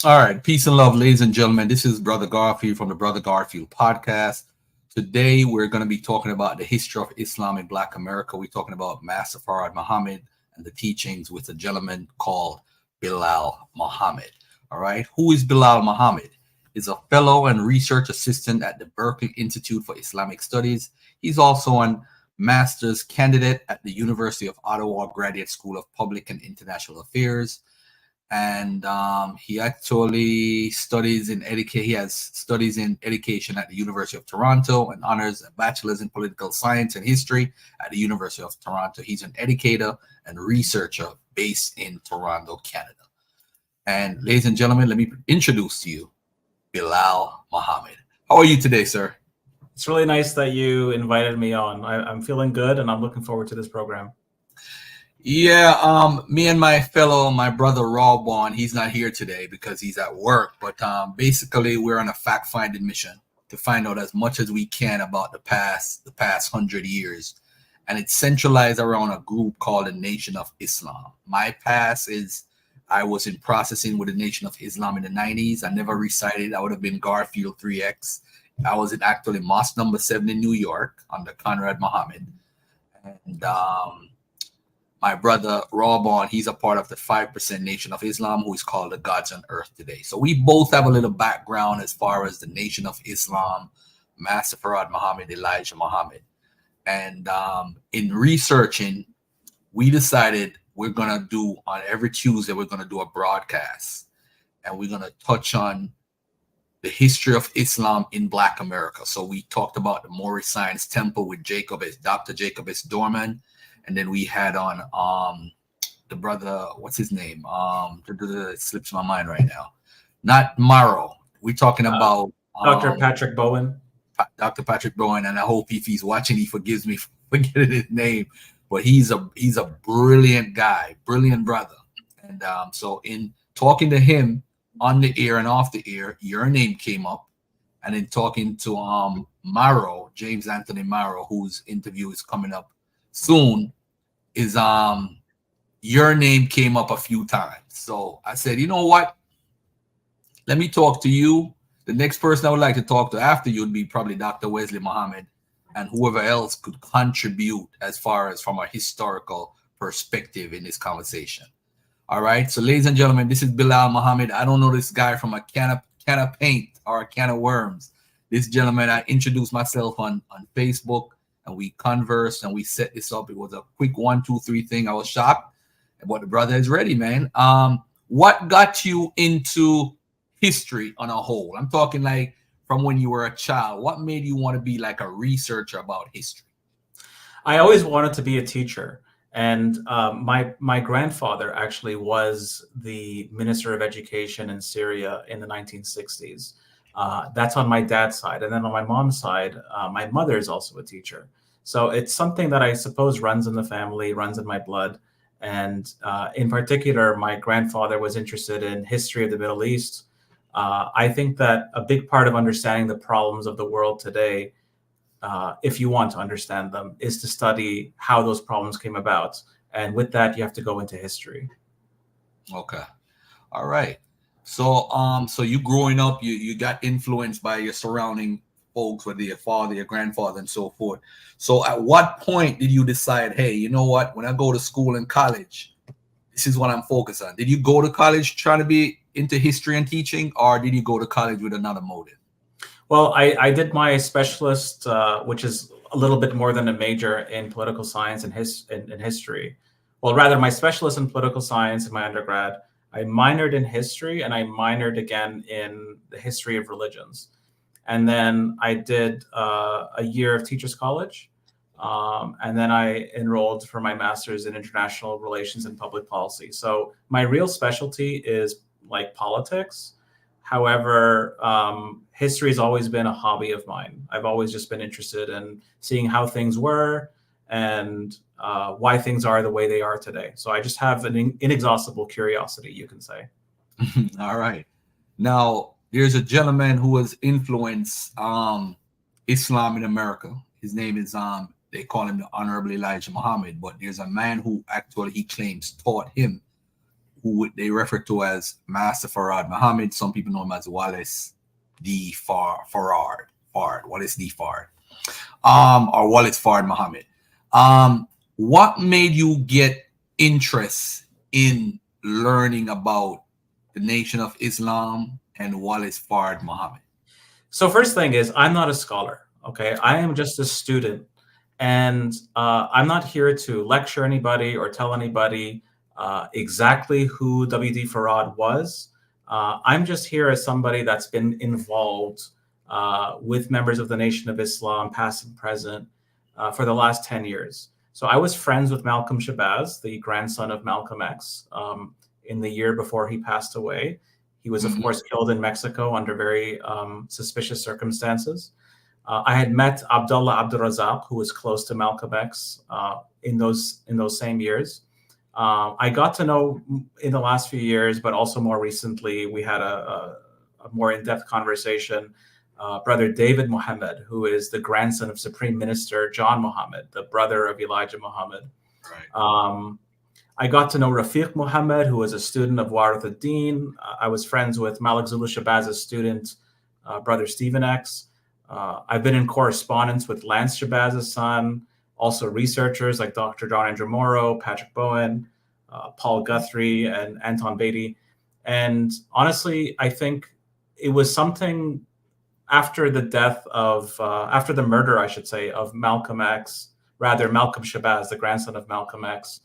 All right, peace and love, ladies and gentlemen. This is Brother Garfield from the Brother Garfield podcast. Today, we're going to be talking about the history of Islam in Black America. We're talking about Master Farad Muhammad and the teachings with a gentleman called Bilal Muhammad. All right, who is Bilal Muhammad? He's a fellow and research assistant at the Berkeley Institute for Islamic Studies. He's also a master's candidate at the University of Ottawa Graduate School of Public and International Affairs, and he actually studies in education. He has studies in education at the University of Toronto and honors a bachelor's in political science and history at the University of Toronto. He's an educator and researcher based in Toronto, Canada. And ladies and gentlemen, let me introduce to you Bilal Muhammad. How are you today, sir? It's really nice that you invited me on. I'm feeling good, and I'm looking forward to this program. Yeah, me and my brother Rawbon, he's not here today because he's at work. But basically, we're on a fact-finding mission to find out as much as we can about the past 100 years, and it's centralized around a group called the Nation of Islam. My past is I was in processing with the Nation of Islam in the 90s. I never recited. I would have been Garfield 3X. I was in actually Mosque number 7 in New York under Conrad Muhammad, and my brother Rawbon, he's a part of the 5% Nation of Islam, who is called the Gods on Earth today. So we both have a little background as far as the Nation of Islam, Master Farad Muhammad, Elijah Muhammad. And in researching, we decided we're going to do on every Tuesday, we're going to do a broadcast. And we're going to touch on the history of Islam in Black America. So we talked about the Moorish Science Temple with Dr. Jacob S. Dorman. And then we had on the brother, what's his name? It slips my mind right now. Not Morrow. We're talking about Dr. Patrick Bowen. Dr. Patrick Bowen, and I hope if he's watching, he forgives me for forgetting his name. But he's a brilliant guy, brilliant brother. And so in talking to him on the air and off the air, your name came up. And in talking to Morrow, James Anthony Morrow, whose interview is coming up soon, is your name came up a few times. So I said, you know what? Let me talk to you. The next person I would like to talk to after you would be probably Dr. Wesley Muhammad and whoever else could contribute as far as from a historical perspective in this conversation. All right. So ladies and gentlemen, this is Bilal Muhammad. I don't know this guy from a can of paint or a can of worms. This gentleman, I introduced myself on Facebook, and we conversed and we set this up. It was a quick 1, 2, 3 thing. I was shocked, but the brother is ready, man. What got you into history on a whole? I'm talking like from when you were a child. What made you want to be like a researcher about history? I always wanted to be a teacher. And my grandfather actually was the Minister of Education in Syria in the 1960s. That's on my dad's side. And then on my mom's side, my mother is also a teacher. So it's something that I suppose runs in the family, runs in my blood. And in particular, my grandfather was interested in history of the Middle East. I think that a big part of understanding the problems of the world today, if you want to understand them, is to study how those problems came about. And with that, you have to go into history. Okay. All right. So you growing up, you got influenced by your surrounding folks, whether your father, your grandfather, and so forth. So at what point did you decide, hey, you know what? When I go to school and college, this is what I'm focused on. Did you go to college trying to be into history and teaching, or did you go to college with another motive? Well, I did my specialist, which is a little bit more than a major, in political science and in history. Well, rather, my specialist in political science in my undergrad. I minored in history, and I minored again in the history of religions. And then I did a year of teachers college. And then I enrolled for my master's in international relations and public policy. So my real specialty is like politics. However, history has always been a hobby of mine. I've always just been interested in seeing how things were and why things are the way they are today. So I just have an inexhaustible curiosity, you can say. All right. Now, there's a gentleman who has influenced Islam in America. His name is they call him the Honorable Elijah Muhammad, but there's a man who actually he claims taught him who they refer to as Master Farad Muhammad. Some people know him as Wallace D. Farad. Wallace D. Farad. Or Wallace Farad Muhammad. What made you get interest in learning about the Nation of Islam and Wallace Farad Muhammad? So first thing is, I'm not a scholar. Okay, I am just a student, and I'm not here to lecture anybody or tell anybody exactly who W.D. Farad was. I'm just here as somebody that's been involved with members of the Nation of Islam, past and present, for the last 10 years. So I was friends with Malcolm Shabazz, the grandson of Malcolm X, in the year before he passed away. He was, of course, killed in Mexico under very suspicious circumstances. I had met Abdullah Abdurazak, who was close to Malcolm X in those same years. I got to know in the last few years, but also more recently, we had a more in-depth conversation. Brother David Muhammad, who is the grandson of Supreme Minister John Muhammad, the brother of Elijah Muhammad. Right. I got to know Rafiq Muhammad, who was a student of Warith ad-Din. I was friends with Malik Zulu Shabaz's student, Brother Stephen X. I've been in correspondence with Lance Shabaz's son, also researchers like Dr. John Andrew Morrow, Patrick Bowen, Paul Guthrie, and Anton Beatty. And honestly, I think it was something after the murder, I should say, of Malcolm Shabazz, the grandson of Malcolm X.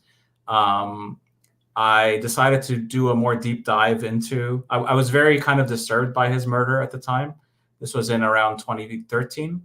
I decided to do a more deep dive into, I was very kind of disturbed by his murder at the time. This was in around 2013.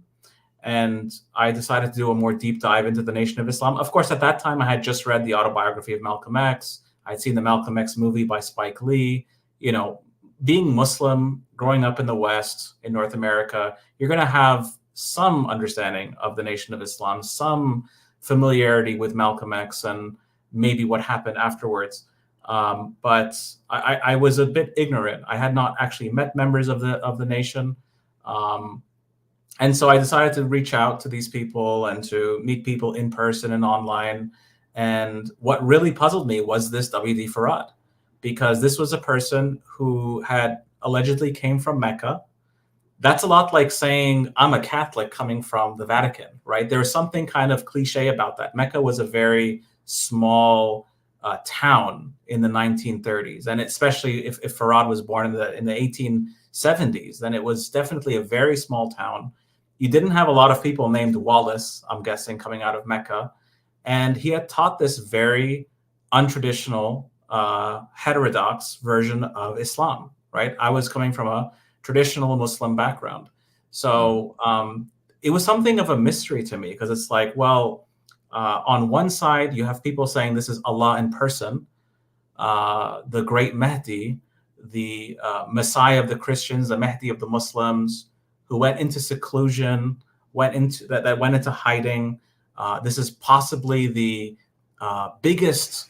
And I decided to do a more deep dive into the Nation of Islam. Of course, at that time, I had just read the autobiography of Malcolm X. I'd seen the Malcolm X movie by Spike Lee. You know, being Muslim, growing up in the West, in North America, you're going to have some understanding of the Nation of Islam, some familiarity with Malcolm X and maybe what happened afterwards. But I was a bit ignorant. I had not actually met members of the nation. And so I decided to reach out to these people and to meet people in person and online. And what really puzzled me was this W.D. Farad, because this was a person who had allegedly came from Mecca. That's a lot like saying I'm a Catholic coming from the Vatican, right? There was something kind of cliche about that. Mecca was a very small town in the 1930s, and especially if Farad was born in the 1870s, then it was definitely a very small town. You didn't have a lot of people named Wallace, I'm guessing, coming out of Mecca, and he had taught this very untraditional, heterodox version of Islam, right? I was coming from a traditional Muslim background, so it was something of a mystery to me, because it's like, well, on one side, you have people saying this is Allah in person, the great Mahdi, the Messiah of the Christians, the Mahdi of the Muslims, who went into seclusion, went into hiding. This is possibly the biggest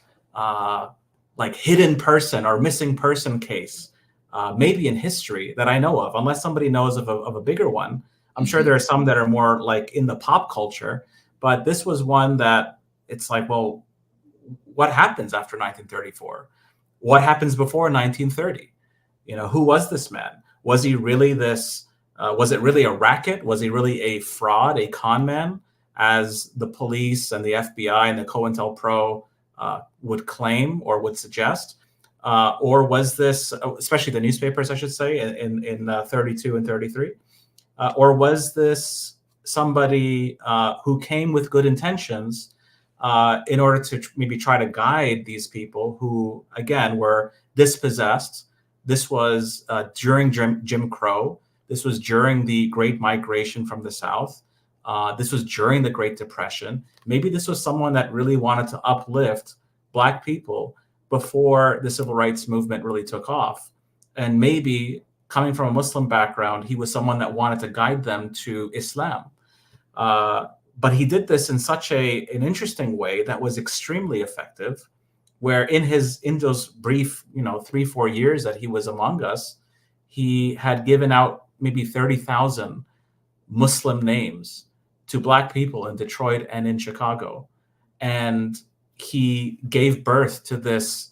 like hidden person or missing person case, maybe in history that I know of, unless somebody knows of a bigger one. I'm sure there are some that are more like in the pop culture. But this was one that it's like, well, what happens after 1934? What happens before 1930? You know, who was this man? Was he really this? Was it really a racket? Was he really a fraud, a con man, as the police and the FBI and the COINTELPRO would claim or would suggest? Or was this, especially the newspapers, I should say, in 32 and 33? Or was this somebody who came with good intentions in order to maybe try to guide these people who, again, were dispossessed? This was during Jim Crow. This was during the Great Migration from the South. This was during the Great Depression. Maybe this was someone that really wanted to uplift Black people before the Civil Rights Movement really took off. And maybe coming from a Muslim background, he was someone that wanted to guide them to Islam. But he did this in such an interesting way that was extremely effective, where in those brief, 3-4 years that he was among us, he had given out maybe 30,000 Muslim names to Black people in Detroit and in Chicago. And he gave birth to this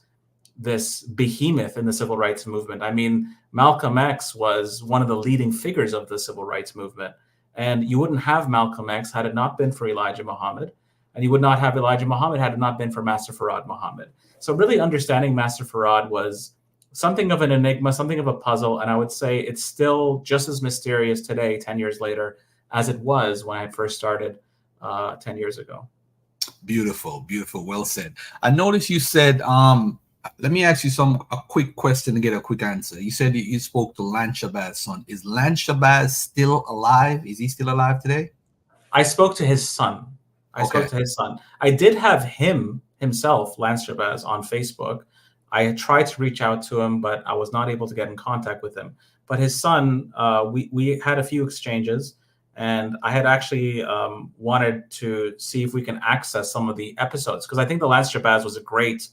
this behemoth in the civil rights movement. I mean, Malcolm X was one of the leading figures of the civil rights movement. And you wouldn't have Malcolm X had it not been for Elijah Muhammad. And you would not have Elijah Muhammad had it not been for Master Farad Muhammad. So really understanding Master Farad was something of an enigma, something of a puzzle. And I would say it's still just as mysterious today, 10 years later, as it was when I first started 10 years ago. Beautiful, beautiful. Well said. I noticed you said, let me ask you a quick question to get a quick answer. You said you spoke to Lance Shabazz' son. Is Lance Shabazz still alive? Is he still alive today? I spoke to his son. I spoke to his son. I did have himself, Lance Shabazz, on Facebook. I had tried to reach out to him, but I was not able to get in contact with him. But his son, we had a few exchanges, and I had actually wanted to see if we can access some of the episodes, because I think the Lance Shabazz was a great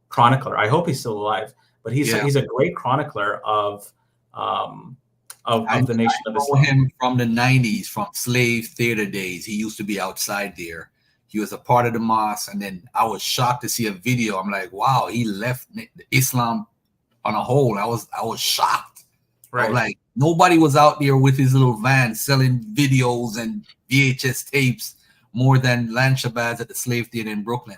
chronicler. I hope he's still alive, but he's a great chronicler of the Nation of Islam. I know him from the 90s, from slave theater days. He used to be outside there. He was a part of the mosque, and then I was shocked to see a video. I'm like, wow, he left Islam on a whole. I was shocked. Right. Like, nobody was out there with his little van selling videos and VHS tapes more than Lance Shabazz at the slave theater in Brooklyn.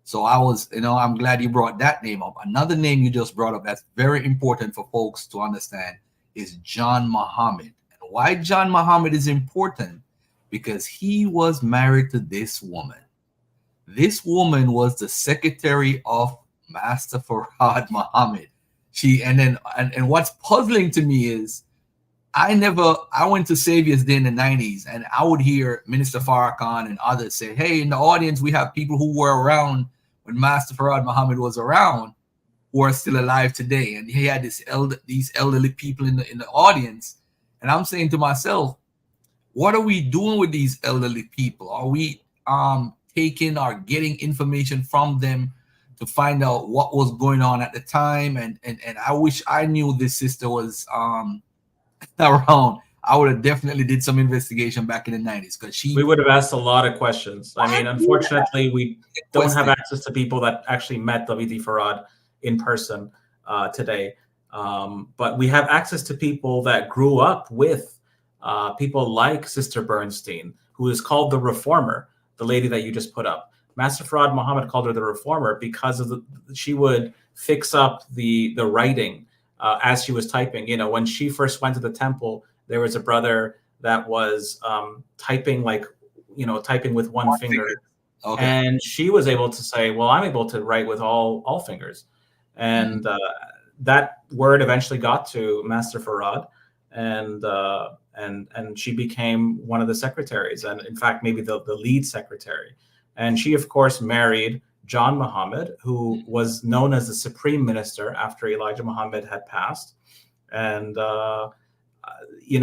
So I was, I'm glad you brought that name up. Another name you just brought up that's very important for folks to understand is John Muhammad. And why John Muhammad is important? Because he was married to this woman. This woman was the secretary of Master Farad Muhammad. And what's puzzling to me is I went to Savior's Day in the 90s, and I would hear Minister Farrakhan and others say, hey, in the audience, we have people who were around when Master Farad Muhammad was around who are still alive today. And he had these elderly people in the audience. And I'm saying to myself, what are we doing with these elderly people? Are we taking or getting information from them to find out what was going on at the time? And I wish I knew this sister was around. I would have definitely did some investigation back in the 90s, because we would have asked a lot of questions. I mean, unfortunately, we don't have access to people that actually met W.D. Farad in person today. But we have access to people that grew up with people like Sister Bernstein, who is called the Reformer, the lady that you just put up. Master Farad Muhammad called her the Reformer because of she would fix up the writing as she was typing. When she first went to the temple, there was a brother that was typing with one finger. Okay. And she was able to say, well, I'm able to write with all fingers. And that word eventually got to Master Farad, and she became one of the secretaries, and in fact, maybe the lead secretary. And she, of course, married John Muhammad, who was known as the supreme minister after Elijah Muhammad had passed. And he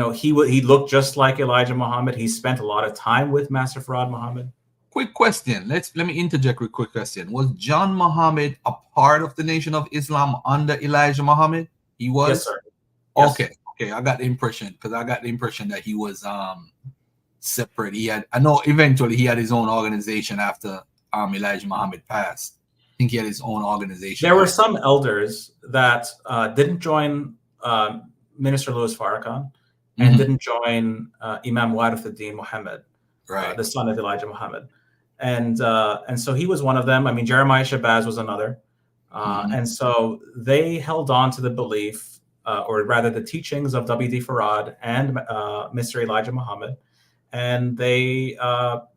looked just like Elijah Muhammad. He spent a lot of time with Master Farad Muhammad. Quick question. Let me interject with a quick question. Was John Muhammad a part of the Nation of Islam under Elijah Muhammad? He was? Yes, sir. Yes. Okay. I got the impression that he was separate. I know eventually he had his own organization after Elijah Muhammad passed. I think he had his own organization. There were some elders that didn't join Minister Louis Farrakhan and didn't join Imam Warith ad-Din Muhammad, right, the son of Elijah Muhammad. And so he was one of them. I mean, Jeremiah Shabazz was another. And so they held on to the belief, or rather the teachings of W.D. Farad and Mr. Elijah Muhammad. And they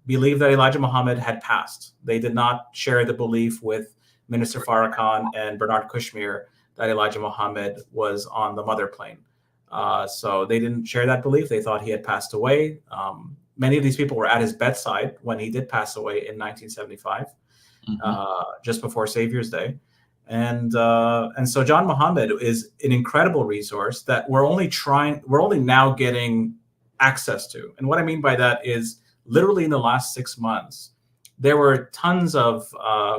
believed that Elijah Muhammad had passed. They did not share the belief with Minister Farrakhan and Bernard Kouchner that Elijah Muhammad was on the mother plane. So they didn't share that belief. They thought he had passed away. Many of these people were at his bedside when he did pass away in 1975, just before Savior's Day. And so John Muhammad is an incredible resource that we're only now getting access to. And what I mean by that is literally in the last 6 months, there were tons of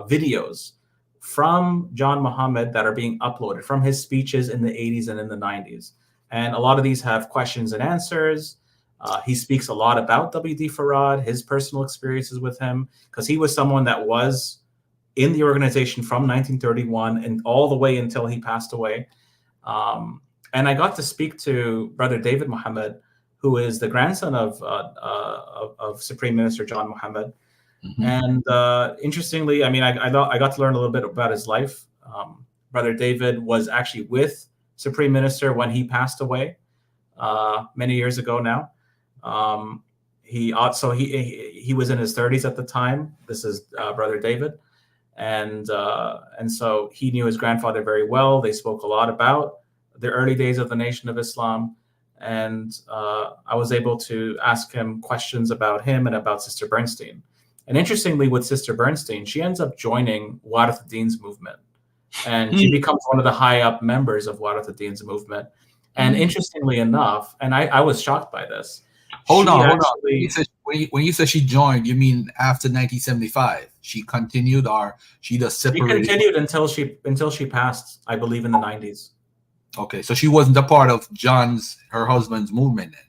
videos from John Muhammad that are being uploaded from his speeches in the 80s and in the 90s. And a lot of these have questions and answers. He speaks a lot about W.D. Farad, his personal experiences with him, because he was someone that was in the organization from 1931 and all the way until he passed away. And I got to speak to Brother David Muhammad, who is the grandson of Supreme Minister John Muhammad. And interestingly, I mean, I got to learn a little bit about his life. Brother David was actually with Supreme Minister when he passed away many years ago now. He was in his 30s at the time. This is Brother David, and so he knew his grandfather very well. They spoke a lot about the early days of the Nation of Islam, and I was able to ask him questions about him and about Sister Bernstein. And interestingly, with Sister Bernstein, she ends up joining Warat ad-Din's movement, and she becomes one of the high up members of Warat ad-Din's movement. And interestingly enough, and I was shocked by this. Hold on. When you said she joined, you mean after 1975? She continued, or she just separated? She continued until she passed, I believe, in the 90s. Okay, so she wasn't a part of her husband's movement then.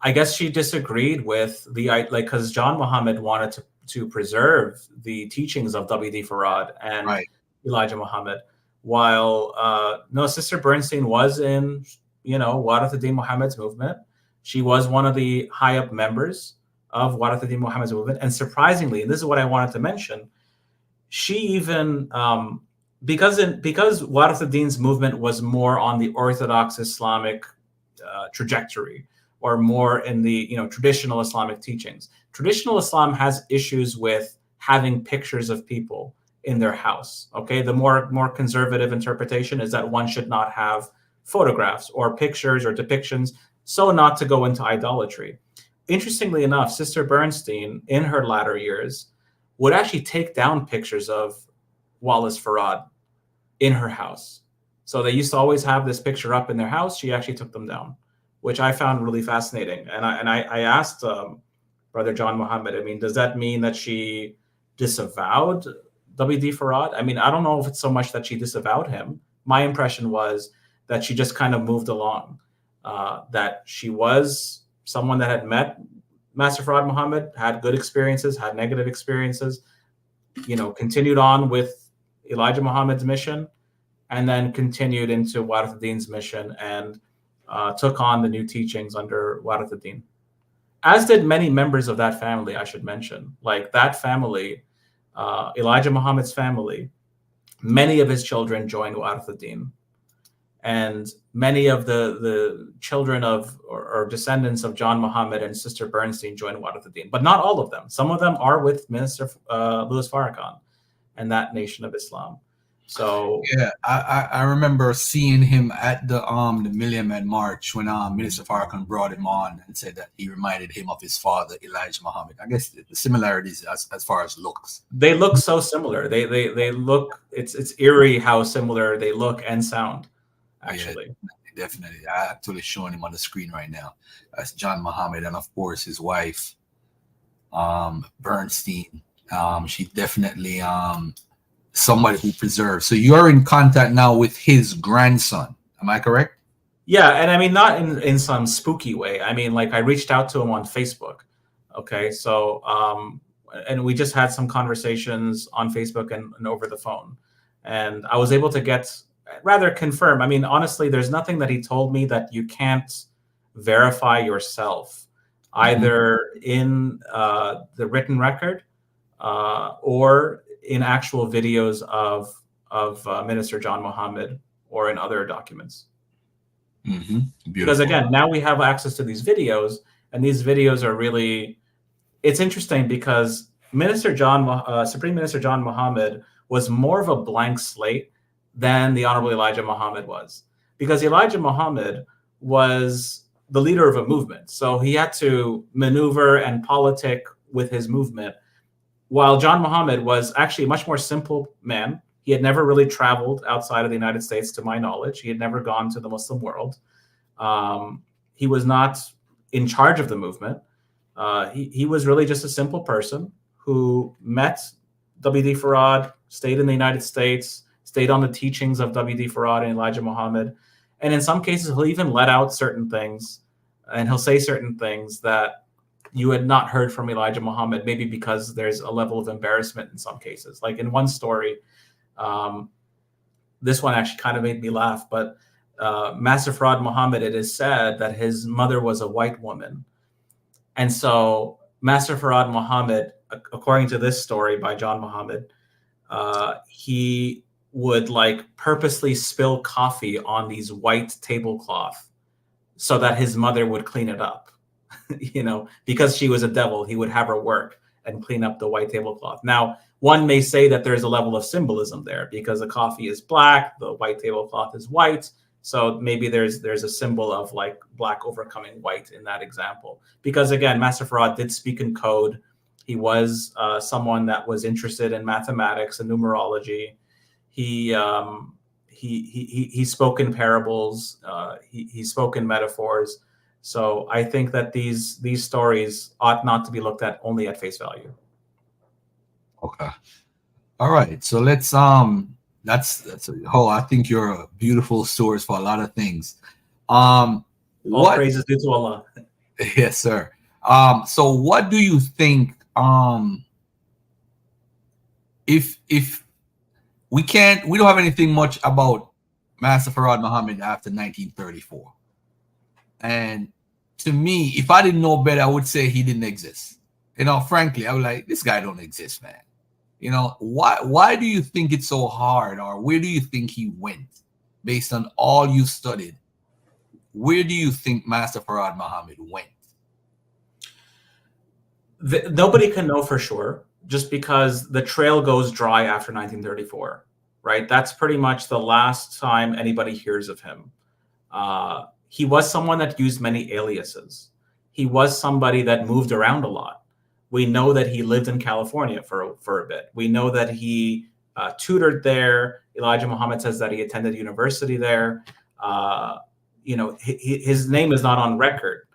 I guess she disagreed with because John Muhammad wanted to preserve the teachings of W.D. Farad and Elijah Muhammad, while no, Sister Bernstein was in Warat ad-Din Muhammad's movement. She was one of the high up members of Warat ad-Din Muhammad's movement, and surprisingly, and this is what I wanted to mention, she even because Warat ad-Din's movement was more on the Orthodox Islamic trajectory, or more in the traditional Islamic teachings. Traditional Islam has issues with having pictures of people in their house. Okay, the more conservative interpretation is that one should not have photographs or pictures or depictions, so not to go into idolatry. Interestingly enough, Sister Bernstein, in her latter years, would actually take down pictures of Wallace Farad in her house. So they used to always have this picture up in their house. She actually took them down, which I found really fascinating. And I asked Brother John Muhammad, I mean, does that mean that she disavowed W.D. Farad? I mean, I don't know if it's so much that she disavowed him. My impression was that she just kind of moved along, that she was someone that had met Master Farad Muhammad, had good experiences, had negative experiences, continued on with Elijah Muhammad's mission, and then continued into Warat ad-Din's mission and took on the new teachings under Warat ad-Din. As did many members of that family, I should mention. Like that family, Elijah Muhammad's family, many of his children joined Warat ad-Din. And many of the children of or descendants of John Muhammad and Sister Bernstein joined Warat ad-Din, but not all of them. Some of them are with Minister Louis Farrakhan and that Nation of Islam. So yeah, I remember seeing him at the Million Man March when Minister Farrakhan brought him on and said that he reminded him of his father Elijah Muhammad. I guess the similarities as far as looks. They look so similar. They look. It's eerie how similar they look and sound. Actually, yeah, definitely. I'm actually showing him on the screen right now. That's John Muhammad, and of course his wife, Bernstein. She definitely somebody who preserves. So you're in contact now with his grandson. Am I correct? Yeah, and I mean not in some spooky way. I mean, like I reached out to him on Facebook. Okay, so and we just had some conversations on Facebook and over the phone, and I was able to confirm. I mean, honestly, there's nothing that he told me that you can't verify yourself, either in the written record or in actual videos of Minister John Muhammad or in other documents. Because again, now we have access to these videos, and these videos are really, it's interesting because Supreme Minister John Muhammad was more of a blank slate than the Honorable Elijah Muhammad was, because Elijah Muhammad was the leader of a movement. So he had to maneuver and politic with his movement, while John Muhammad was actually a much more simple man. He had never really traveled outside of the United States, to my knowledge. He had never gone to the Muslim world. He was not in charge of the movement. He was really just a simple person who met W.D. Farad, stayed in the United States, stayed on the teachings of W.D. Farad and Elijah Muhammad. And in some cases, he'll even let out certain things, and he'll say certain things that you had not heard from Elijah Muhammad, maybe because there's a level of embarrassment in some cases. Like in one story, um, this one actually kind of made me laugh, but Master Farad Muhammad, it is said that his mother was a white woman. And so Master Farad Muhammad, according to this story by John Muhammad, he would like purposely spill coffee on these white tablecloth so that his mother would clean it up. Because she was a devil, he would have her work and clean up the white tablecloth. Now, one may say that there's a level of symbolism there because the coffee is black, the white tablecloth is white. So maybe there's a symbol of like black overcoming white in that example. Because again, Master Farad did speak in code. He was someone that was interested in mathematics and numerology. He spoke in parables. He spoke in metaphors. So I think that these stories ought not to be looked at only at face value. Okay. All right. So let's that's I think you're a beautiful source for a lot of things. All What praises due to Allah. Yes, sir. So what do you think if we don't have anything much about Master Farad Muhammad after 1934. And to me, if I didn't know better, I would say he didn't exist. Frankly, I was like, this guy don't exist, man. Why do you think it's so hard, or where do you think he went based on all you studied? Where do you think Master Farad Muhammad went? Nobody can know for sure, just because the trail goes dry after 1934, right? That's pretty much the last time anybody hears of him. He was someone that used many aliases. He was somebody that moved around a lot. We know that he lived in California for a bit. We know that he tutored there. Elijah Muhammad says that he attended university there. His name is not on record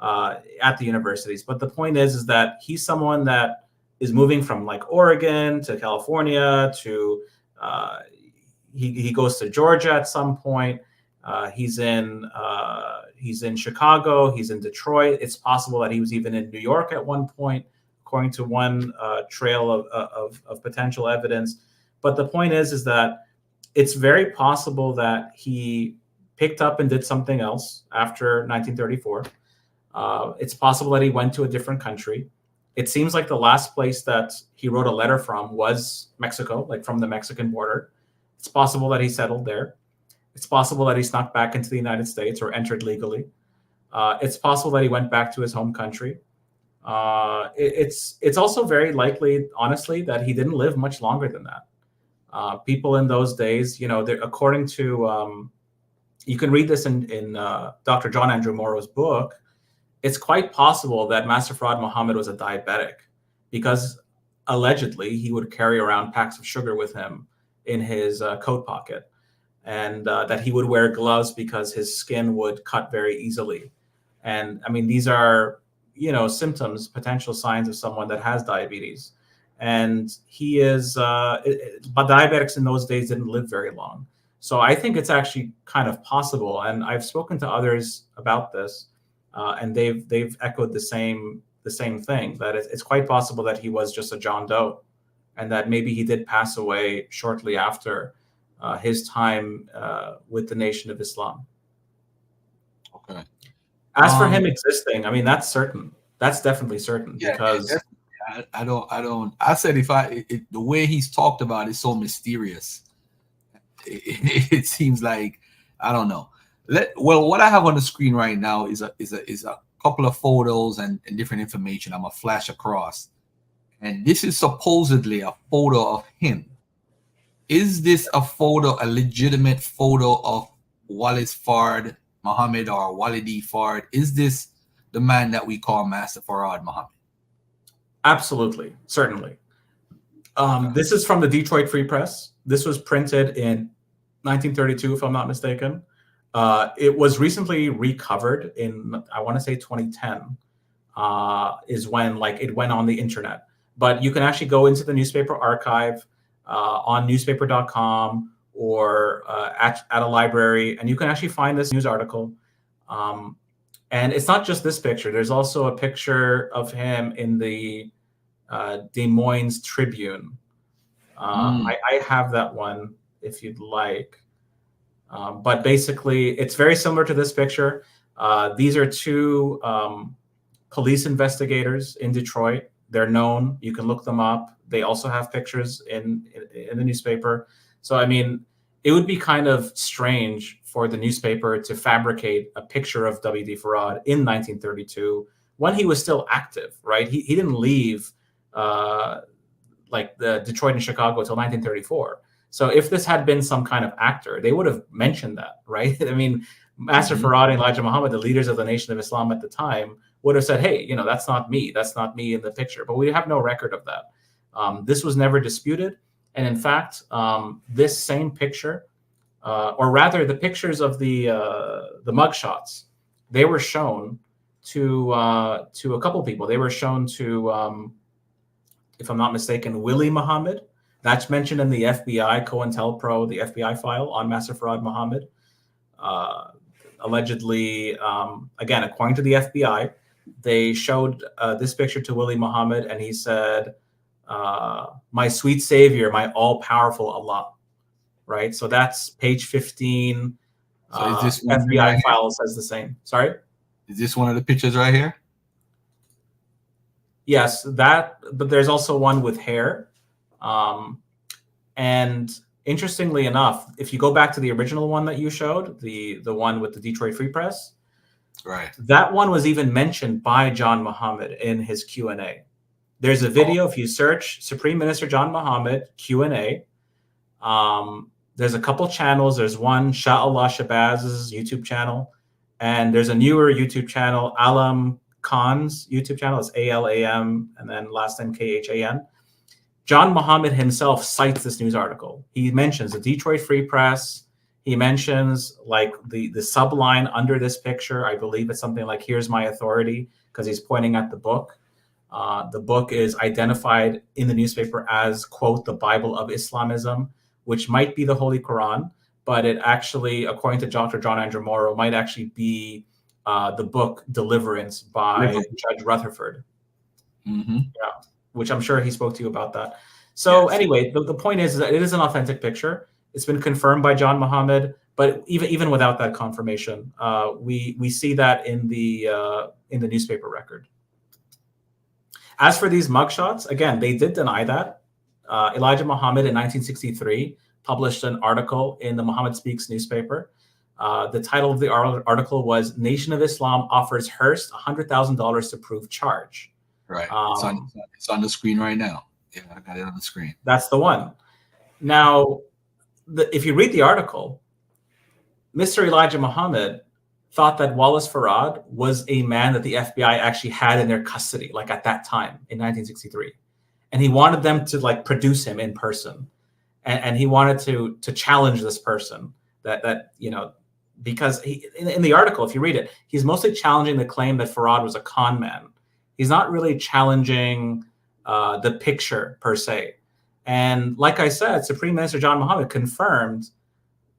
at the universities. But the point is that he's someone that is moving from like Oregon to California to he goes to Georgia at some point. He's in Chicago. He's in Detroit. It's possible that he was even in New York at one point, according to one trail of potential evidence. But the point is that it's very possible that he picked up and did something else after 1934. It's possible that he went to a different country. It seems like the last place that he wrote a letter from was Mexico, like from the Mexican border. It's possible that he settled there. It's possible that he snuck back into the United States or entered legally. It's possible that he went back to his home country. It's also very likely, honestly, that he didn't live much longer than that. People in those days, according to, you can read this in Dr. John Andrew Morrow's book. It's quite possible that Master Farad Muhammad was a diabetic because allegedly he would carry around packs of sugar with him in his coat pocket, and that he would wear gloves because his skin would cut very easily. And I mean, these are, symptoms, potential signs of someone that has diabetes. And he is, but diabetics in those days didn't live very long. So I think it's actually kind of possible. And I've spoken to others about this, and they've echoed the same thing, that it's quite possible that he was just a John Doe, and that maybe he did pass away shortly after his time with the Nation of Islam. Okay. As for him existing, I mean, that's certain. That's definitely certain, Yeah, because I don't. I said the way he's talked about is so mysterious. It seems like, I don't know. What I have on the screen right now is a couple of photos and different information I'm gonna flash across, and this is supposedly a photo of him. Is this a legitimate photo of Wallace Farad Muhammad or Walidi Farad? Is this the man that we call Master Farad Muhammad? absolutely, certainly. This is from the Detroit Free Press. This was printed in 1932, if I'm not mistaken. It was recently recovered in, I want to say 2010, is when it went on the internet. But you can actually go into the newspaper archive on newspaper.com or at a library, and you can actually find this news article. And it's not just this picture. There's also a picture of him in the Des Moines Tribune. I have that one if you'd like. But basically, it's very similar to this picture. These are two police investigators in Detroit. They're known. You can look them up. They also have pictures in the newspaper. So, I mean, it would be kind of strange for the newspaper to fabricate a picture of W.D. Farad in 1932 when he was still active, right? He didn't leave like the Detroit and Chicago until 1934. So if this had been some kind of actor, they would have mentioned that, right? I mean, Master Farad and Elijah Muhammad, the leaders of the Nation of Islam at the time, would have said, hey, you know, that's not me. That's not me in the picture. But we have no record of that. This was never disputed. And in fact, this same picture, or rather the pictures of the mugshots, they were shown to a couple people. They were shown to, if I'm not mistaken, Willie Muhammad. That's mentioned in the FBI COINTELPRO, the FBI file on Master Farad Muhammad. Allegedly, again, according to the FBI, they showed this picture to Willie Muhammad, and he said, my sweet savior, my all-powerful Allah, right? So that's page 15. So is this FBI right file says the same. Sorry? Is this one of the pictures right here? Yes, that, but there's also one with hair. And interestingly enough, if you go back to the original one that you showed, the one with the Detroit Free Press, right, that one was even mentioned by John Muhammad in his Q&A. There's a video, if you search Supreme Minister John Muhammad Q&A, there's a couple channels. There's one, Shah Allah Shabaz's YouTube channel, and there's a newer YouTube channel, Alam Khan's YouTube channel. It's ALAM and then last name KHAN. John Muhammad himself cites this news article. He mentions the Detroit Free Press. He mentions like the subline under this picture. I believe it's something like, here's my authority, because he's pointing at the book. The book is identified in the newspaper as, quote, the Bible of Islamism, which might be the Holy Quran, but it actually, according to Dr. John Andrew Morrow, might actually be the book Deliverance by Judge Rutherford. Mm-hmm. Yeah, which I'm sure he spoke to you about that. So yes. Anyway, the point is that it is an authentic picture. It's been confirmed by John Muhammad, but even without that confirmation, we see that in the newspaper record. As for these mugshots, again, they did deny that. Elijah Muhammad in 1963 published an article in the Muhammad Speaks newspaper. The title of the article was "Nation of Islam Offers Hearst $100,000 to Prove Charge." Right. It's on the screen right now. Yeah, I got it on the screen. That's the one. Now, if you read the article, Mr. Elijah Muhammad thought that Wallace Farad was a man that the FBI actually had in their custody, like at that time in 1963. And he wanted them to like produce him in person. And he wanted to challenge this person that you know, because in the article, if you read it, he's mostly challenging the claim that Farad was a con man. He's not really challenging the picture per se. And like I said, Supreme Minister John Muhammad confirmed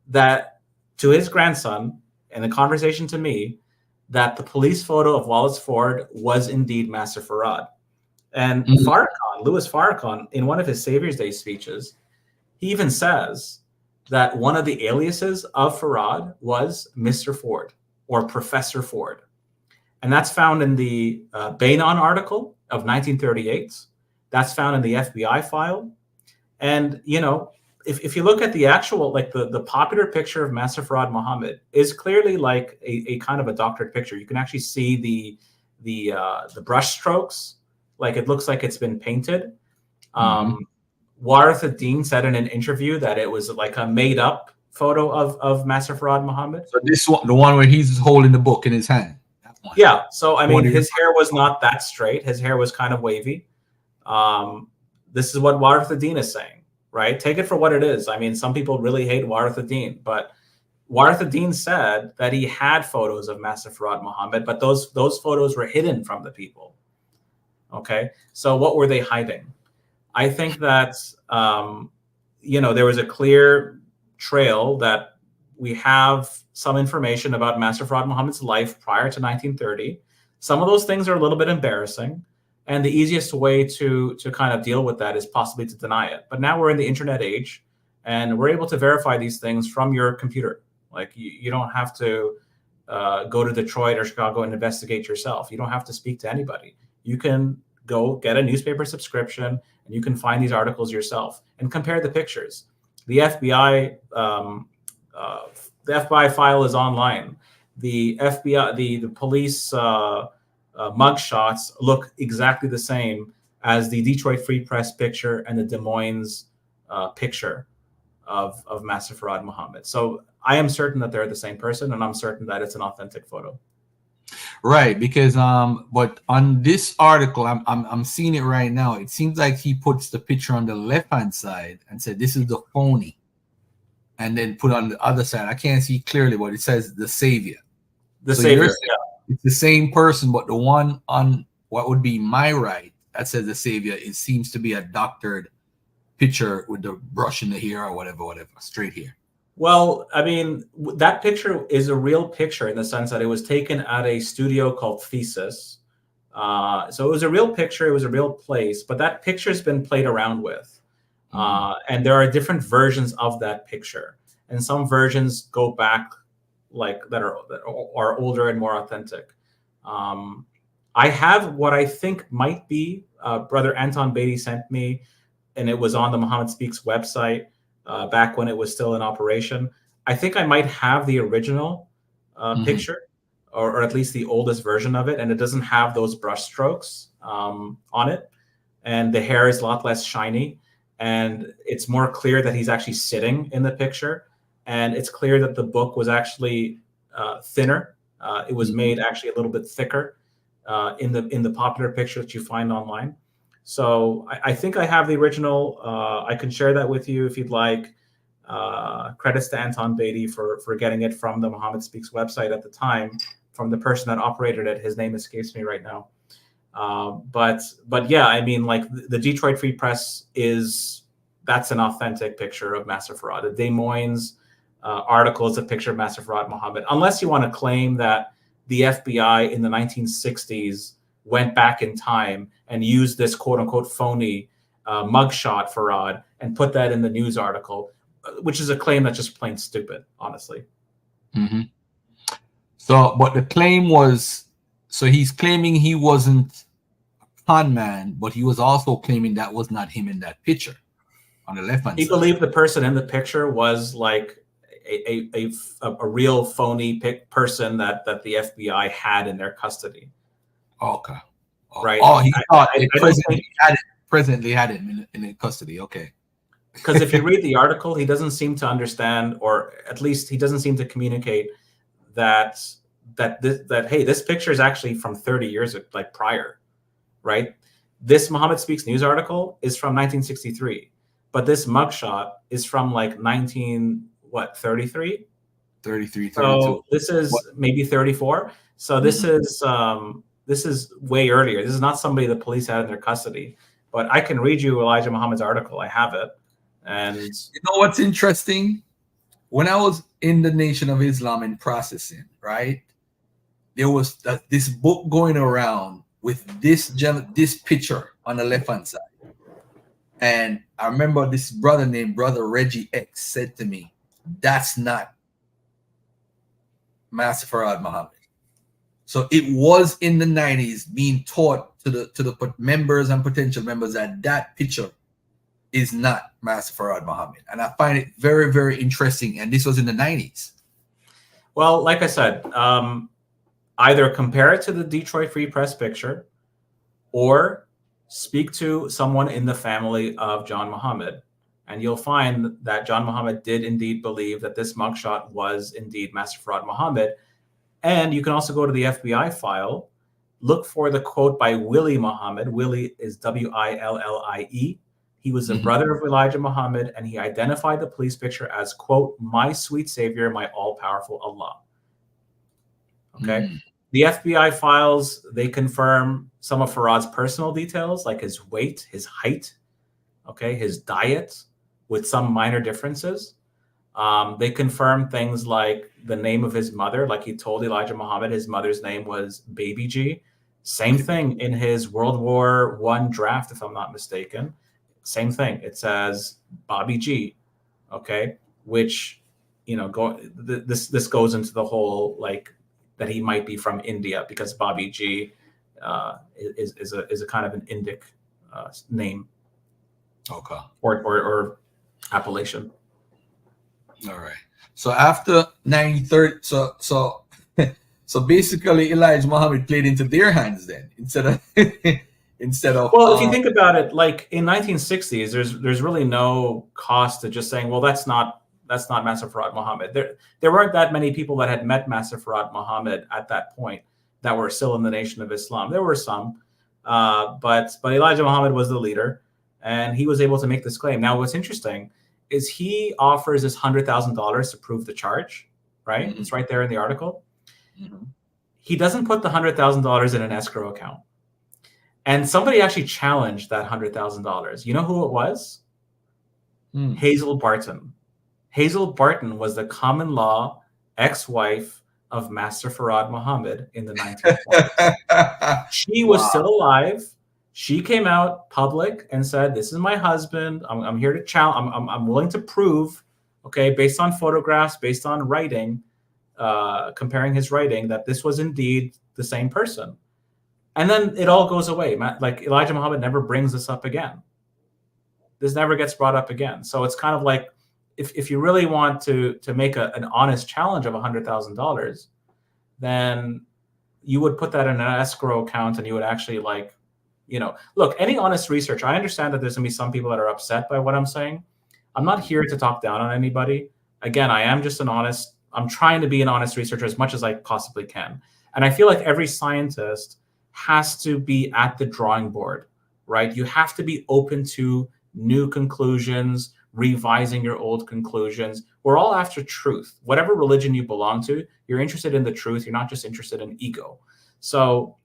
that to his grandson, in a conversation to me, that the police photo of Wallace Ford was indeed Master Farad. And Louis Farrakhan, in one of his Savior's Day speeches, he even says that one of the aliases of Farad was Mr. Ford or Professor Ford. And that's found in the Bainon article of 1938. That's found in the FBI file. And, you know, if you look at the actual, like the popular picture of Master Farad Muhammad is clearly like a kind of a doctored picture. You can actually see the brush strokes, like it looks like it's been painted. Warith ad-Din said in an interview that it was like a made up photo of Master Farad Muhammad. So this one, the one where he's holding the book in his hand. Yeah. So, I mean, his hair was not that straight. His hair was kind of wavy. This is what Warith ad-Din is saying. Right? Take it for what it is. I mean, some people really hate Warith ad-Din, but Warith ad-Din said that he had photos of Master Farad Muhammad, but those photos were hidden from the people. Okay, so what were they hiding? I think that you know, there was a clear trail that we have some information about Master Farad Muhammad's life prior to 1930. Some of those things are a little bit embarrassing, and the easiest way to kind of deal with that is possibly to deny it. But now we're in the internet age, and we're able to verify these things from your computer. Like you don't have to go to Detroit or Chicago and investigate yourself. You don't have to speak to anybody. You can go get a newspaper subscription, and you can find these articles yourself and compare the pictures. The FBI, the FBI file is online. The FBI, the police mug shots look exactly the same as the Detroit Free Press picture and the Des Moines picture of Master Farad Muhammad. So I am certain that they're the same person, and I'm certain that it's an authentic photo. Right, because but on this article, I'm seeing it right now. It seems like he puts the picture on the left hand side and said this is the phony, and then put on the other side. I can't see clearly, but it says the savior. The savior. It's the same person, but the one on what would be my right that says the savior, it seems to be a doctored picture with the brush in the hair or whatever, straight here. Well, I mean, that picture is a real picture in the sense that it was taken at a studio called Thesis. So it was a real picture. It was a real place, but that picture's been played around with. And there are different versions of that picture. And some versions go back like that are older and more authentic. I have what I think might be, Brother Anton Beatty sent me, and it was on the Muhammad Speaks website. Back when it was still in operation. I think I might have the original picture, or at least the oldest version of it, and it doesn't have those brush strokes on it, and the hair is a lot less shiny, and it's more clear that he's actually sitting in the picture, and it's clear that the book was actually thinner. It was made actually a little bit thicker in the popular picture that you find online. So I think I have the original. I can share that with you if you'd like. Credits to Anton Beatty for getting it from the Muhammad Speaks website at the time, from the person that operated it. His name escapes me right now. But yeah, I mean, like the Detroit Free Press that's an authentic picture of Master Farad. The Des Moines article is a picture of Master Farad Muhammad. Unless you want to claim that the FBI in the 1960s went back in time and used this quote unquote phony mugshot Farad and put that in the news article, which is a claim that's just plain stupid, honestly. So, but the claim was, so he's claiming he wasn't a con man, but he was also claiming that was not him in that picture on the left hand side. He believed the person in the picture was like a real phony person that the FBI had in their custody. Okay. Right. Oh, he thought presently had it in custody. Okay. Because if you read the article, he doesn't seem to understand, or at least he doesn't seem to communicate that hey, this picture is actually from 30 years like prior, right? This Muhammad Speaks news article is from 1963, but this mugshot is from like 33? 32. So this is maybe 34. So this is way earlier. This is not somebody the police had in their custody. But I can read you Elijah Muhammad's article. I have it. And you know what's interesting? When I was in the Nation of Islam in processing, right? There was this book going around with this picture on the left hand side. And I remember this brother named Brother Reggie X said to me, that's not Master Farad Muhammad. So it was in the 90s being taught to the members and potential members that picture is not Master Farad Muhammad. And I find it very, very interesting. And this was in the 90s. Well, like I said, either compare it to the Detroit Free Press picture or speak to someone in the family of John Muhammad. And you'll find that John Muhammad did indeed believe that this mugshot was indeed Master Farad Muhammad. And you can also go to the FBI file, look for the quote by Willie Muhammad. Willie is Willie. He was the brother of Elijah Muhammad, and he identified the police picture as, quote, my sweet savior, my all-powerful Allah. Okay. The FBI files, they confirm some of Farad's personal details, like his weight, his height, okay, his diet, with some minor differences. They confirmed things like the name of his mother, like he told Elijah Muhammad his mother's name was Baby G. Same thing in his World War I draft, if I'm not mistaken. Same thing. It says Bobby G. Okay, which this goes into the whole like that he might be from India because Bobby G is a kind of an Indic name. Okay. Or appellation. All right. So after 1930, so basically Elijah Muhammad played into their hands then instead of Well, if you think about it, like in 1960s, there's really no cost to just saying, well, that's not Master Farad Muhammad. There weren't that many people that had met Master Farad Muhammad at that point that were still in the Nation of Islam. There were some, but Elijah Muhammad was the leader, and he was able to make this claim. Now, what's interesting is he offers this $100,000 to prove the charge. Right, It's right there in the article. He doesn't put the $100,000 in an escrow account. And somebody actually challenged that $100,000. You know who it was? Hazel Barton. Hazel Barton was the common law ex-wife of Master Farad Muhammad in the 1920s. She was still alive. She came out public and said, "This is my husband. I'm here to challenge. I'm willing to prove, okay, based on photographs, based on writing, comparing his writing, that this was indeed the same person." And then it all goes away. Like Elijah Muhammad never brings this up again. This never gets brought up again. So it's kind of like if you really want to make an honest challenge of $100,000, then you would put that in an escrow account and you would actually look, any honest research. I understand that there's gonna be some people that are upset by what I'm saying. I'm not here to talk down on anybody. Again, I'm trying to be an honest researcher as much as I possibly can. And I feel like every scientist has to be at the drawing board, right? You have to be open to new conclusions, revising your old conclusions. We're all after truth. Whatever religion you belong to, you're interested in the truth. You're not just interested in ego. So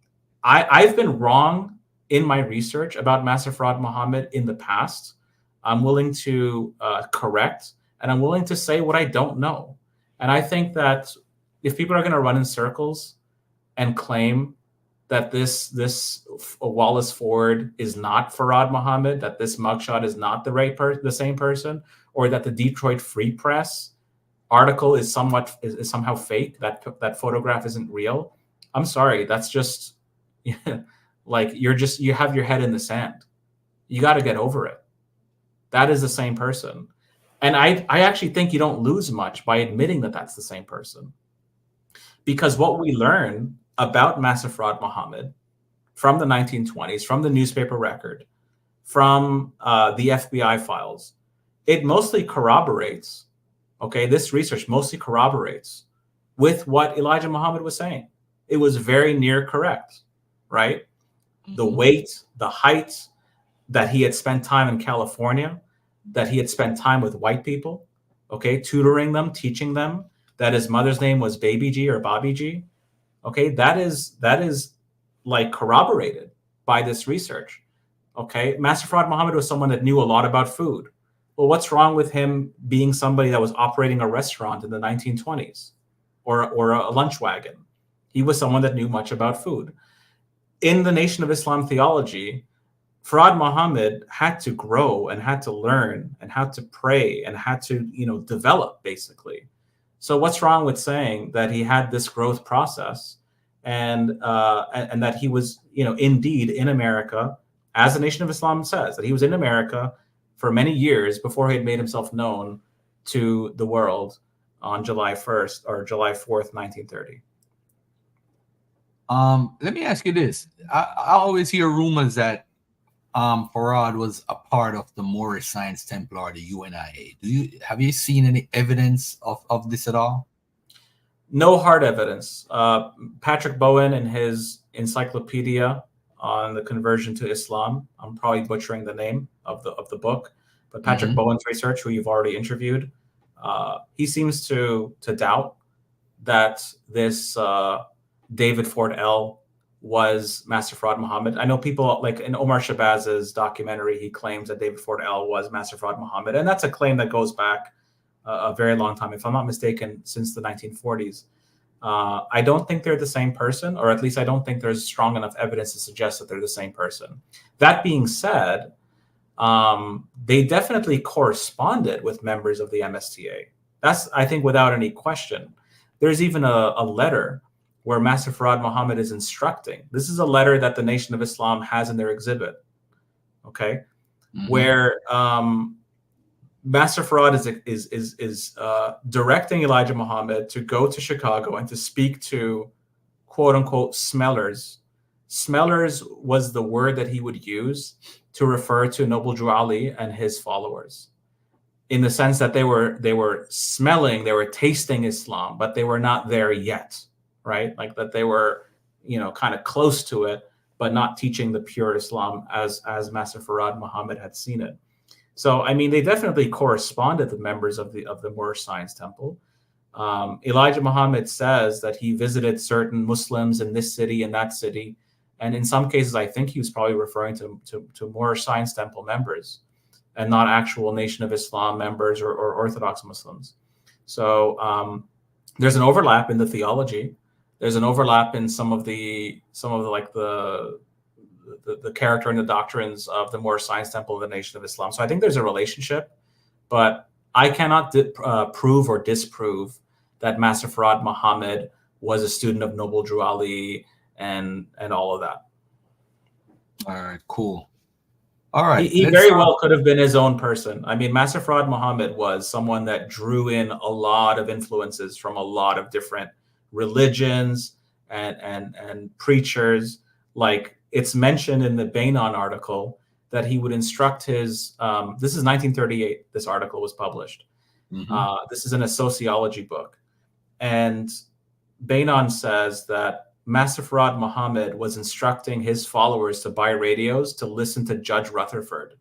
I've been wrong in my research about Master Farad Muhammad in the past. I'm willing to correct, and I'm willing to say what I don't know. And I think that if people are going to run in circles and claim that this Wallace Ford is not Farad Muhammad, that this mugshot is not the same person, or that the Detroit Free Press article is somehow fake, that photograph isn't real, I'm sorry, that's just like you have your head in the sand. You got to get over it. That is the same person. And I actually think you don't lose much by admitting that that's the same person. Because what we learn about Master Farad Muhammad from the 1920s, from the newspaper record, from the FBI files, it mostly corroborates, okay, this research mostly corroborates with what Elijah Muhammad was saying. It was very near correct, right? The weight, the height, that he had spent time in California, that he had spent time with white people, okay, tutoring them, teaching them, that his mother's name was Baby G or Bobby G. Okay, that is like corroborated by this research. Okay, Master Farad Muhammad was someone that knew a lot about food. Well, what's wrong with him being somebody that was operating a restaurant in the 1920s or a lunch wagon? He was someone that knew much about food. In the Nation of Islam theology, Farad Muhammad had to grow and had to learn and had to pray and had to, develop basically. So what's wrong with saying that he had this growth process and that he was, indeed in America, as the Nation of Islam says, that he was in America for many years before he had made himself known to the world on July 1st or July 4th, 1930. Let me ask you this. I always hear rumors that Farad was a part of the Moorish Science Temple or the UNIA. Have you seen any evidence of this at all? No hard evidence. Patrick Bowen in his encyclopedia on the conversion to Islam, I'm probably butchering the name of the book, but Patrick Bowen's research, who you've already interviewed, he seems to doubt that this David Ford L was Master Farad Muhammad. I know people like in Omar Shabaz's documentary, he claims that David Ford L was Master Farad Muhammad. And that's a claim that goes back a very long time. If I'm not mistaken, since the 1940s. I don't think they're the same person, or at least I don't think there's strong enough evidence to suggest that they're the same person. That being said, they definitely corresponded with members of the MSTA. That's, I think, without any question. There's even a letter where Master Farad Muhammad is instructing. This is a letter that the Nation of Islam has in their exhibit, okay, where Master Farad is directing Elijah Muhammad to go to Chicago and to speak to quote unquote smellers. Smellers was the word that he would use to refer to Noble Drew Ali and his followers, in the sense that they were smelling, they were tasting Islam, but they were not there yet, right? Like that they were, kind of close to it, but not teaching the pure Islam as Master Farad Muhammad had seen it. So, I mean, they definitely corresponded with members of the Moorish Science Temple. Elijah Muhammad says that he visited certain Muslims in this city and that city. And in some cases, I think he was probably referring to Moorish Science Temple members and not actual Nation of Islam members or Orthodox Muslims. So there's an overlap in the theology. There's an overlap in some of the like the character and the doctrines of the Moorish Science Temple of the Nation of Islam. So I think there's a relationship, but I cannot prove or disprove that Master Farad Muhammad was a student of Noble Drew Ali and all of that. All right, cool. All right. He very well could have been his own person. I mean, Master Farad Muhammad was someone that drew in a lot of influences from a lot of different religions and preachers. Like, it's mentioned in the Bainon article that he would instruct his, this is 1938, this article was published. This is in a sociology book. And Bainon says that Master Farad Muhammad was instructing his followers to buy radios to listen to Judge Rutherford.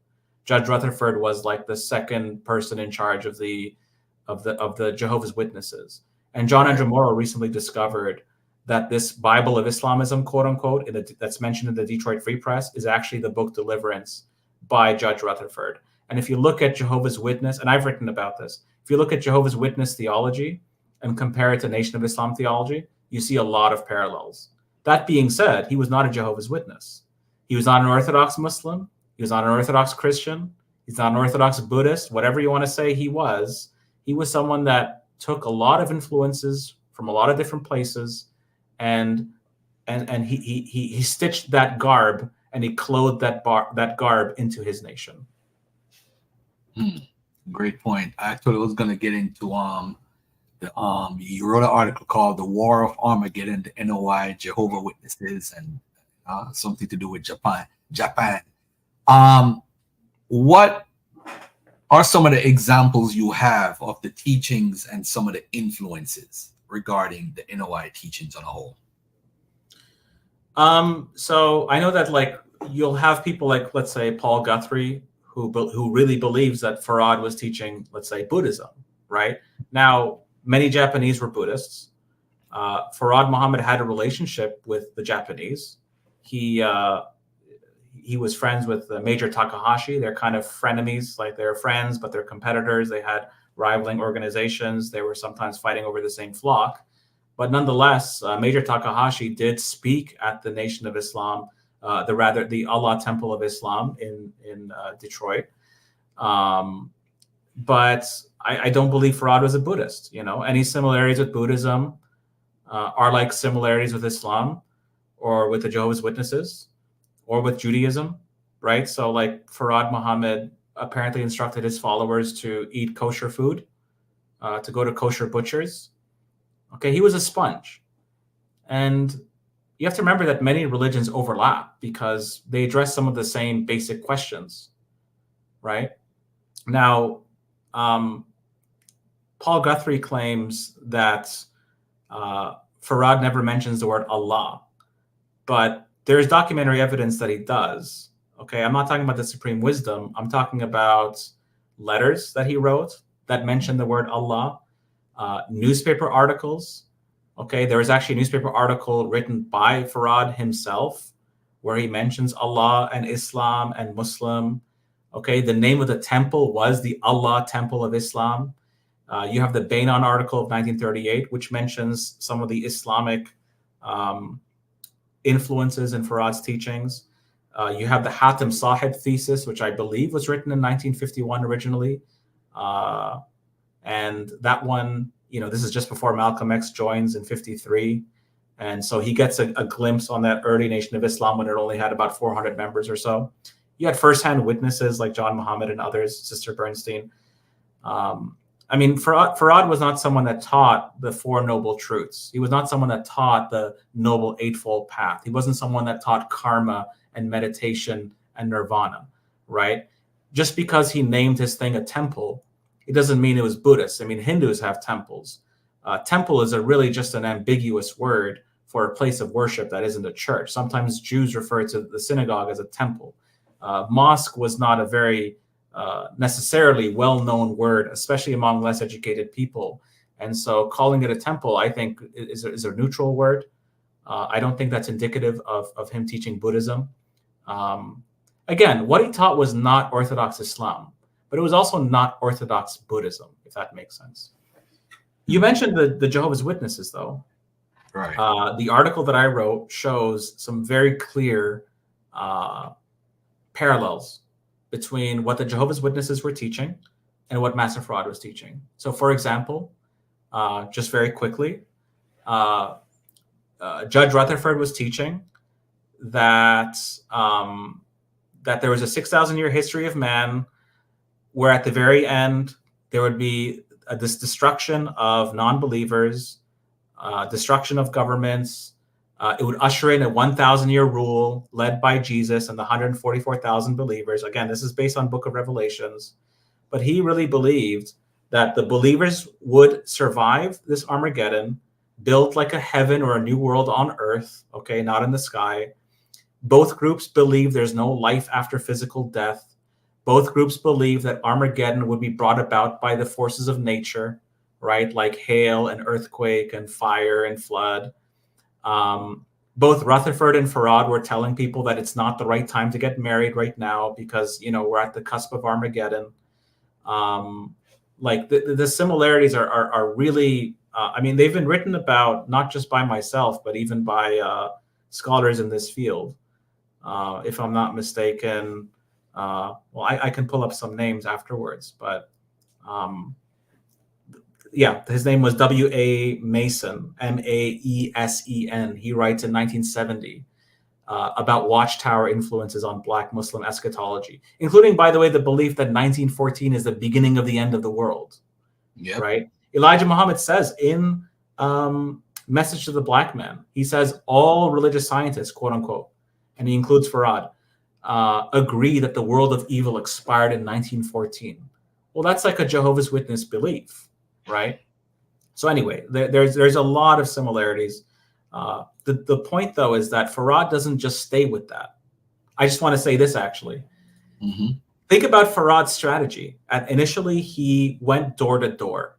Judge Rutherford was like the second person in charge of the Jehovah's Witnesses. And John Andrew Morrow recently discovered that this Bible of Islamism, quote unquote, that's mentioned in the Detroit Free Press, is actually the book Deliverance by Judge Rutherford. And if you look at Jehovah's Witness, and I've written about this, if you look at Jehovah's Witness theology and compare it to Nation of Islam theology, you see a lot of parallels. That being said, he was not a Jehovah's Witness. He was not an Orthodox Muslim. He was not an Orthodox Christian. He's not an Orthodox Buddhist, whatever you want to say he was. He was someone that took a lot of influences from a lot of different places, and he stitched that garb and he clothed that garb into his nation. Great point. I actually was going to get into you wrote an article called "The War of Armageddon: The NOI, Jehovah Witnesses, and something to do with Japan." What are some of the examples you have of the teachings and some of the influences regarding the NOI teachings on a whole? So I know that, like, you'll have people like, let's say, Paul Guthrie, who really believes that Farad was teaching, let's say, Buddhism, right? Now, many Japanese were Buddhists. Farad Muhammad had a relationship with the Japanese. He was friends with Major Takahashi. They're kind of frenemies, like they're friends, but they're competitors. They had rivaling organizations. They were sometimes fighting over the same flock. But nonetheless, Major Takahashi did speak at the Nation of Islam, the Allah Temple of Islam in Detroit. But I don't believe Farad was a Buddhist. Any similarities with Buddhism are like similarities with Islam or with the Jehovah's Witnesses or with Judaism, right? So like Farad Muhammad apparently instructed his followers to eat kosher food, to go to kosher butchers. Okay, he was a sponge. And you have to remember that many religions overlap because they address some of the same basic questions, right? Now, Paul Guthrie claims that Farad never mentions the word Allah, but there's documentary evidence that he does. Okay, I'm not talking about the supreme wisdom. I'm talking about letters that he wrote that mention the word Allah, newspaper articles. Okay, there was actually a newspaper article written by Farad himself where he mentions Allah and Islam and Muslim. Okay, the name of the temple was the Allah Temple of Islam. You have the Bainan article of 1938, which mentions some of the Islamic influences in Farad's teachings. You have the Hatem Sahib thesis, which I believe was written in 1951 originally. And that one, this is just before Malcolm X joins in 53. And so he gets a glimpse on that early Nation of Islam when it only had about 400 members or so. You had firsthand witnesses like John Muhammad and others, Sister Bernstein. Farad was not someone that taught the Four Noble Truths. He was not someone that taught the Noble Eightfold Path. He wasn't someone that taught karma and meditation and nirvana, right? Just because he named his thing a temple, it doesn't mean it was Buddhist. I mean, Hindus have temples. Temple is really just an ambiguous word for a place of worship that isn't a church. Sometimes Jews refer to the synagogue as a temple. Mosque was not a very necessarily well-known word, especially among less educated people. And so calling it a temple, I think, is a neutral word. I don't think that's indicative of him teaching Buddhism. Again, what he taught was not Orthodox Islam, but it was also not Orthodox Buddhism, if that makes sense. You mentioned the Jehovah's Witnesses, though. Right. The article that I wrote shows some very clear parallels between what the Jehovah's Witnesses were teaching and what Master Farad was teaching. So, for example, just very quickly, Judge Rutherford was teaching that that there was a 6,000-year history of man, where at the very end there would be this destruction of non-believers, destruction of governments. It would usher in a 1,000-year rule led by Jesus and the 144,000 believers. Again, this is based on Book of Revelations. But he really believed that the believers would survive this Armageddon, build like a heaven or a new world on earth, okay, not in the sky. Both groups believe there's no life after physical death. Both groups believe that Armageddon would be brought about by the forces of nature, right? Like hail and earthquake and fire and flood. Both Rutherford and Farad were telling people that it's not the right time to get married right now because, we're at the cusp of Armageddon. Like the similarities are really, they've been written about not just by myself, but even by scholars in this field. If I'm not mistaken, I can pull up some names afterwards, but his name was W.A. Mason, Maesen. He writes in 1970 about Watchtower influences on Black Muslim eschatology, including, by the way, the belief that 1914 is the beginning of the end of the world. Yep. Right? Elijah Muhammad says in Message to the Black Man, he says all religious scientists, quote unquote, and he includes Farad, agree that the world of evil expired in 1914. Well, that's like a Jehovah's Witness belief, right? So anyway, there's a lot of similarities. The point, though, is that Farad doesn't just stay with that. I just want to say this, actually. Mm-hmm. Think about Farad's strategy. Initially, he went door to door.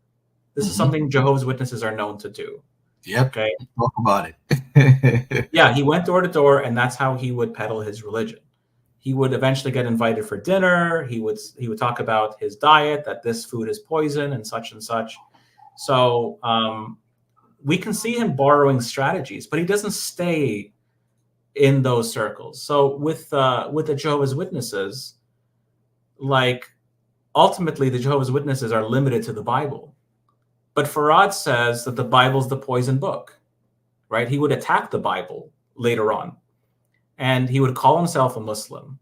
This is something Jehovah's Witnesses are known to do. Yep. Okay. Talk about it. Yeah, he went door to door, and that's how he would peddle his religion. He would eventually get invited for dinner. He would talk about his diet, that this food is poison and such and such. So we can see him borrowing strategies, but he doesn't stay in those circles. So with the Jehovah's Witnesses, like ultimately the Jehovah's Witnesses are limited to the Bible. But Farad says that the Bible's the poison book, right? He would attack the Bible later on, and he would call himself a Muslim.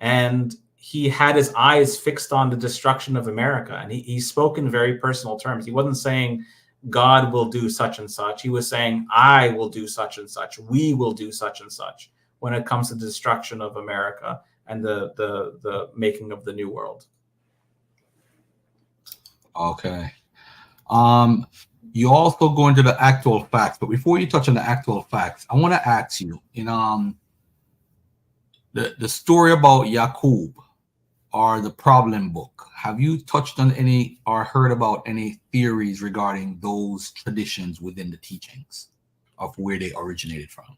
And he had his eyes fixed on the destruction of America. And he spoke in very personal terms. He wasn't saying God will do such and such. He was saying, I will do such and such. We will do such and such when it comes to the destruction of America and the making of the new world. Okay. You also go into the actual facts, but before you touch on the actual facts, I want to ask you, the story about Yaqub or the problem book, have you touched on any or heard about any theories regarding those traditions within the teachings of where they originated from?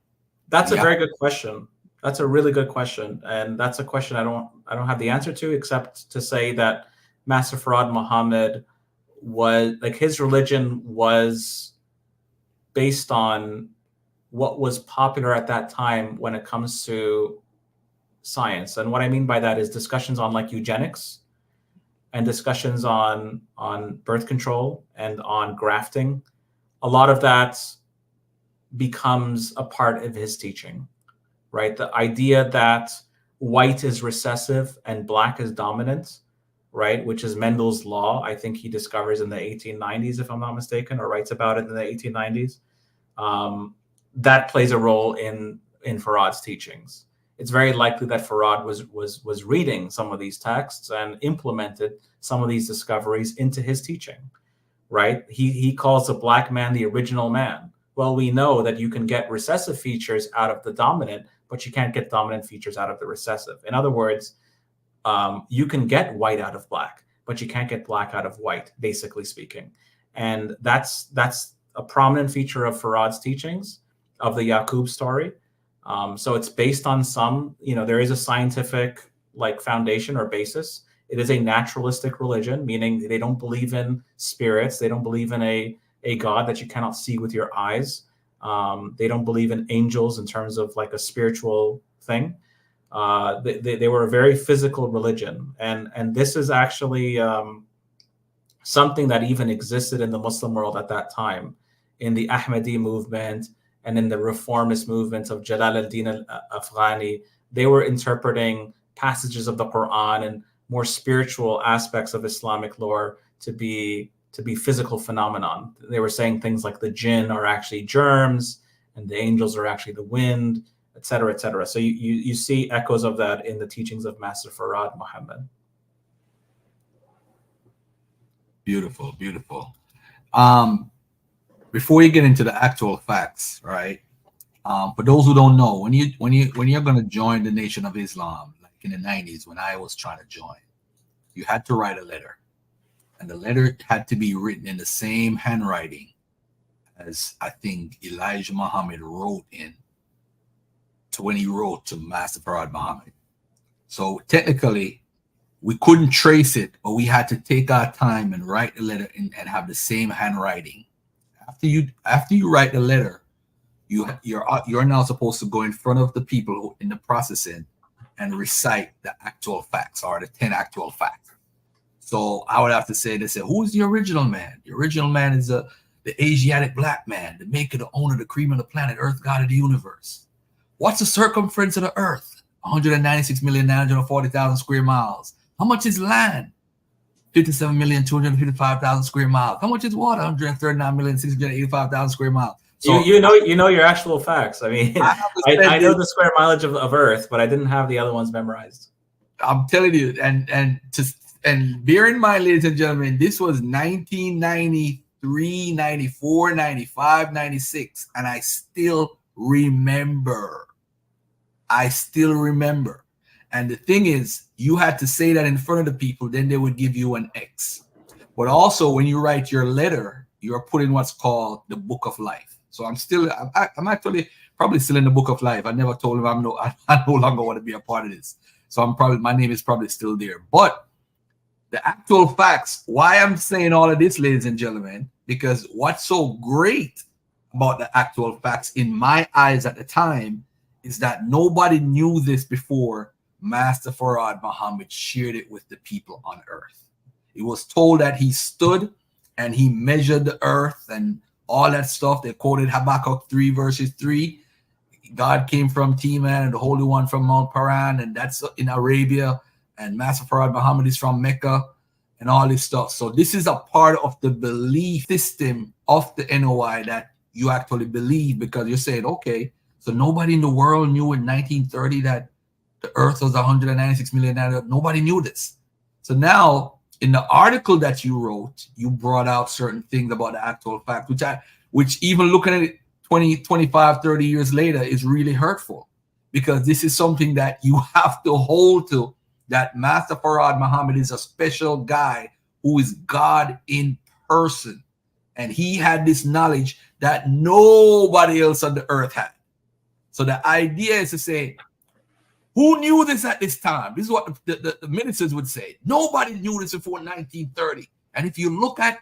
That's a very good question. That's a really good question. And that's a question I don't have the answer to, except to say that Master Farad Muhammad was like his religion was based on what was popular at that time when it comes to science. And what I mean by that is discussions on like eugenics and discussions on birth control and on grafting. A lot of that becomes a part of his teaching, right? The idea that white is recessive and black is dominant, right? Which is Mendel's law. I think he discovers in the 1890s, if I'm not mistaken, or writes about it in the 1890s. That plays a role in Farad's teachings. It's very likely that Farad was reading some of these texts and implemented some of these discoveries into his teaching, right? He calls the black man the original man. Well, we know that you can get recessive features out of the dominant, but you can't get dominant features out of the recessive. In other words, you can get white out of black, but you can't get black out of white, basically speaking. And that's a prominent feature of Farad's teachings, of the Yaqub story. So it's based on some, there is a scientific like foundation or basis. It is a naturalistic religion, meaning they don't believe in spirits. They don't believe in a God that you cannot see with your eyes. They don't believe in angels in terms of like a spiritual thing. They were a very physical religion. And this is actually something that even existed in the Muslim world at that time, in the Ahmadi movement and in the reformist movement of Jalal al-Din al-Afghani. They were interpreting passages of the Quran and more spiritual aspects of Islamic lore to be physical phenomenon. They were saying things like the jinn are actually germs and the angels are actually the wind, et cetera, et cetera. So you see echoes of that in the teachings of Master Farad Muhammad. Beautiful, beautiful. Before you get into the actual facts, right? For those who don't know, when you're going to join the Nation of Islam, like in the 90s when I was trying to join, you had to write a letter. And the letter had to be written in the same handwriting as I think Elijah Muhammad wrote when he wrote to Master Farad Muhammad. So technically, we couldn't trace it, but we had to take our time and write the letter and have the same handwriting. After you write the letter, you're now supposed to go in front of the people in the processing and recite the actual facts or the 10 actual facts. So I would have to say, they say, who's the original man? The original man is the Asiatic black man, the maker, the owner, the cream of the planet, Earth, God of the universe. What's the circumference of the Earth? 196,940,000 square miles. How much is land? 57,255,000 square miles. How much is water? 139,685,000 square miles. So you know your actual facts. I mean, I know the square mileage of Earth, but I didn't have the other ones memorized. I'm telling you, and bear in mind, ladies and gentlemen, this was 1993, 94, 95, 96, and I still remember. And the thing is, you had to say that in front of the people, then they would give you an X. But also, when you write your letter, you're putting what's called the Book of Life. So I'm actually probably still in the Book of Life. I never told him I no longer want to be a part of this. So my name is probably still there. But the actual facts, why I'm saying all of this, ladies and gentlemen, because what's so great about the actual facts in my eyes at the time is that nobody knew this before Master Farad Muhammad shared it with the people on earth. It was told that he stood and he measured the earth and all that stuff. They quoted Habakkuk 3 verses 3. God came from Teman and the Holy One from Mount Paran, and that's in Arabia. And Master Farad Muhammad is from Mecca and all this stuff. So this is a part of the belief system of the NOI that you actually believe, because you're saying, okay, so nobody in the world knew in 1930 that the earth was 196 million. Nobody knew this. So now in the article that you wrote, you brought out certain things about the actual fact, which even looking at it 20, 25, 30 years later is really hurtful, because this is something that you have to hold to, that Master Farad Muhammad is a special guy who is God in person. And he had this knowledge that nobody else on the earth had. So the idea is to say, who knew this at this time? This is what the ministers would say. Nobody knew this before 1930. And if you look at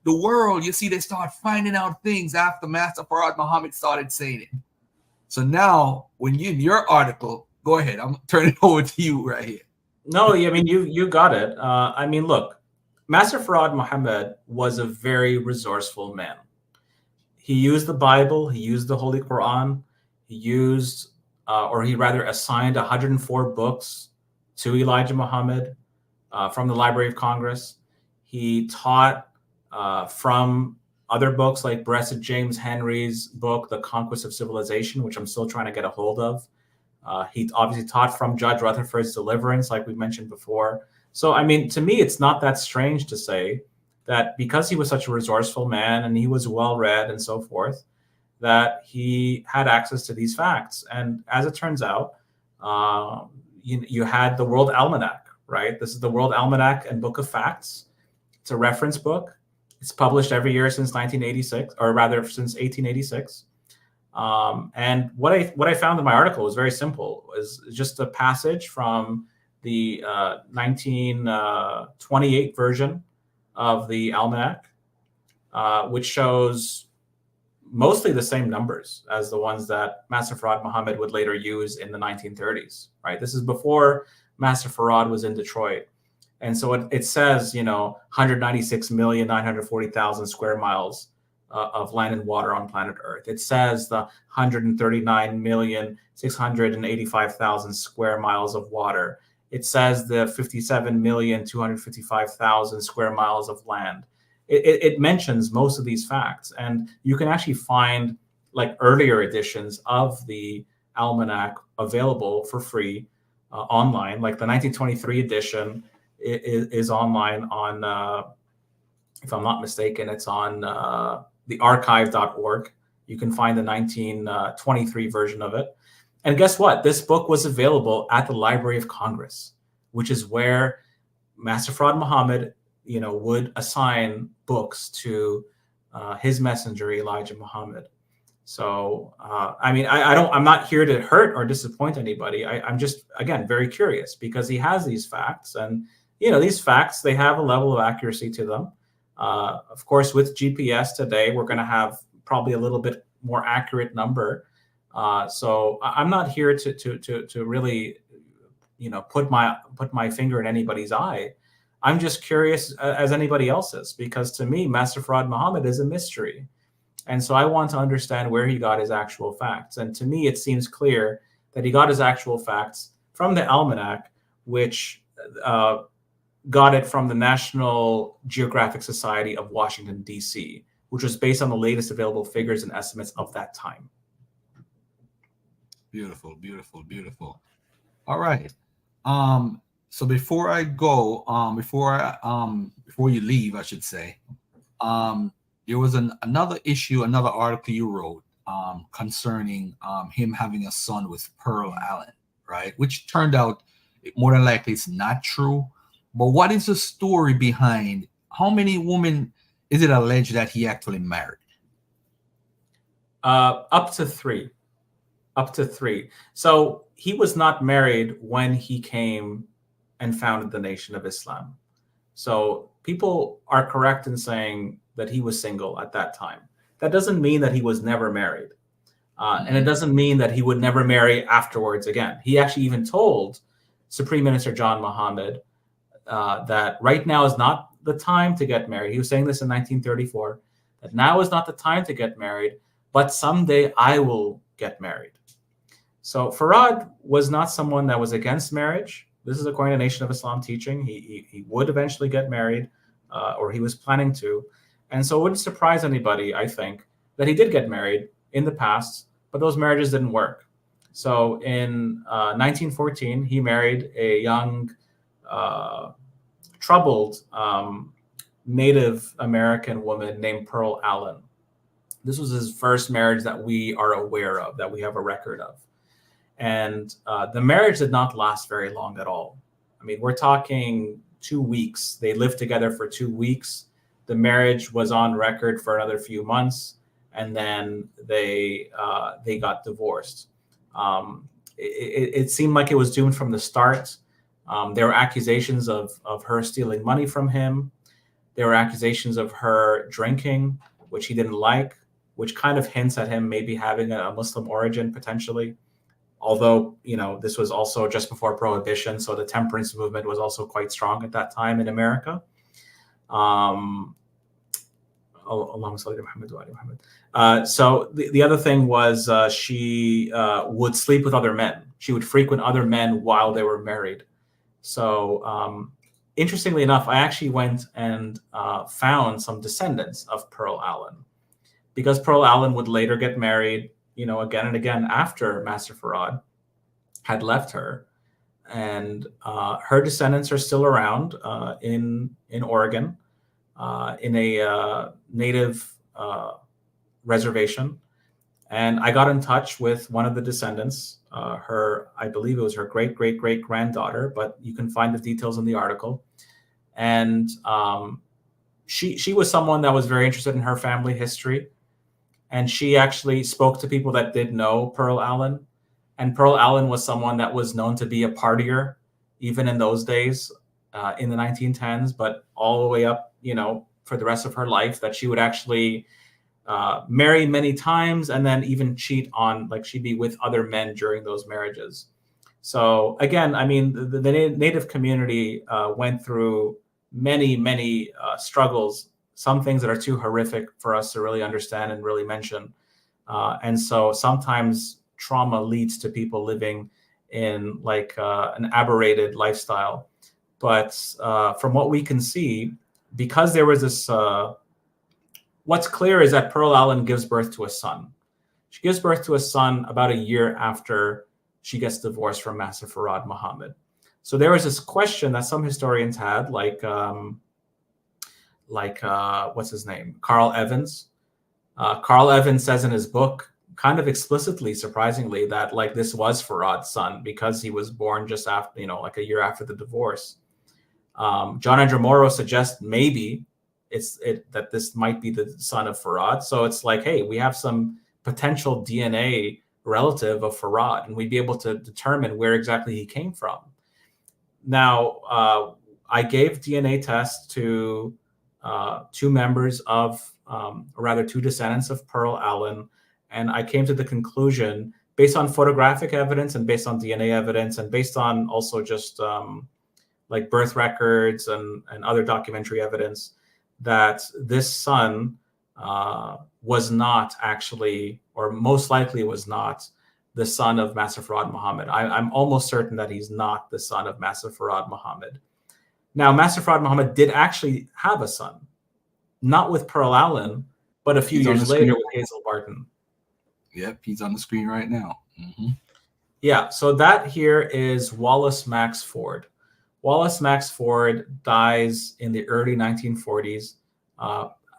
the world, you see, they start finding out things after Master Farad Muhammad started saying it. So now, when you in your article, go ahead. I'm turning it over to you right here. No, I mean you got it. I mean, look, Master Farad Muhammad was a very resourceful man. He used the Bible, he used the Holy Quran, he used, or he rather assigned 104 books to Elijah Muhammad from the Library of Congress. He taught from other books like Blessed James Henry's book, The Conquest of Civilization, which I'm still trying to get a hold of. He obviously taught from Judge Rutherford's Deliverance, like we mentioned before. So, I mean, to me, it's not that strange to say that because he was such a resourceful man and he was well read and so forth, that he had access to these facts. And as it turns out, you had the World Almanac, right? This is the World Almanac and Book of Facts. It's a reference book. It's published every year since 1986, or rather since 1886. And what I found in my article was very simple. It was just a passage from the 1928 version of the Almanac, which shows mostly the same numbers as the ones that Master Farad Muhammad would later use in the 1930s, right? This is before Master Farad was in Detroit. And so it says, 196,940,000 square miles of land and water on planet Earth. It says the 139,685,000 square miles of water. It says the 57,255,000 square miles of land. It mentions most of these facts, and you can actually find like earlier editions of the almanac available for free online. Like the 1923 edition is online on, if I'm not mistaken, it's on thearchive.org. You can find the 1923 version of it. And guess what? This book was available at the Library of Congress, which is where Master Farad Muhammad, would assign books to his messenger, Elijah Muhammad. So, I'm not here to hurt or disappoint anybody. I'm just, again, very curious because he has these facts, and, these facts, they have a level of accuracy to them. Of course, with GPS today, we're going to have probably a little bit more accurate number. So I'm not here to really, put my finger in anybody's eye. I'm just curious as anybody else is, because to me, Master Farad Muhammad is a mystery. And so I want to understand where he got his actual facts. And to me, it seems clear that he got his actual facts from the Almanac, which got it from the National Geographic Society of Washington, D.C., which was based on the latest available figures and estimates of that time. Beautiful, beautiful, beautiful. All right. So before I go, before you leave, I should say, there was another article you wrote concerning him having a son with Pearl Allen, right? Which turned out more than likely it's not true. But what is the story behind how many women is it alleged that he actually married? Up to three. So he was not married when he came and founded the Nation of Islam. So people are correct in saying that he was single at that time. That doesn't mean that he was never married. And it doesn't mean that he would never marry afterwards again. He actually even told Supreme Minister John Mohammed that right now is not the time to get married. He was saying this in 1934, that now is not the time to get married, but someday I will get married. So Farad was not someone that was against marriage. This is according to Nation of Islam teaching. He would eventually get married, or he was planning to. And so it wouldn't surprise anybody, I think, that he did get married in the past, but those marriages didn't work. So in 1914, he married a young, troubled Native American woman named Pearl Allen. This was his first marriage that we are aware of, that we have a record of. And the marriage did not last very long at all. I mean, we're talking 2 weeks. They lived together for 2 weeks. The marriage was on record for another few months, and then they got divorced. It seemed like it was doomed from the start. There were accusations of her stealing money from him. There were accusations of her drinking, which he didn't like, which kind of hints at him maybe having a Muslim origin potentially. Although, this was also just before Prohibition, so the temperance movement was also quite strong at that time in America. So the other thing was she would sleep with other men. She would frequent other men while they were married. So interestingly enough, I actually went and found some descendants of Pearl Allen, because Pearl Allen would later get married, again and again after Master Farad had left her. And her descendants are still around in Oregon, in a native reservation. And I got in touch with one of the descendants, I believe it was her great granddaughter, but you can find the details in the article. And she was someone that was very interested in her family history. And she actually spoke to people that did know Pearl Allen. And Pearl Allen was someone that was known to be a partier, even in those days, in the 1910s, but all the way up, for the rest of her life, that she would actually marry many times and then even cheat on, like she'd be with other men during those marriages. So again, I mean, the Native community went through many struggles, some things that are too horrific for us to really understand and really mention. And so sometimes trauma leads to people living in like an aberrated lifestyle. But from what we can see, because there was this, what's clear is that Pearl Allen gives birth to a son. She gives birth to a son about a year after she gets divorced from Master Farad Muhammad. So there was this question that some historians had, like what's his name? Carl Evans. Carl Evans says in his book, kind of explicitly, surprisingly, that like this was Farad's son because he was born just after, like a year after the divorce. John Andrew Morrow suggests maybe that this might be the son of Farad. So it's like, hey, we have some potential DNA relative of Farad, and we'd be able to determine where exactly he came from. Now, I gave DNA tests to two members of, or rather two descendants of Pearl Allen, and I came to the conclusion, based on photographic evidence and based on DNA evidence and based on also just like birth records and other documentary evidence, that this son was not actually, or most likely was not, the son of Master Farad Muhammad. I'm almost certain that he's not the son of Master Farad Muhammad. Now, Master Farad Muhammad did actually have a son, not with Pearl Allen, but a few years later with Hazel Barton. Yep, he's on the screen right now. Mm-hmm. Yeah, so that here is Wallace Max Ford. Wallace Max Ford dies in the early 1940s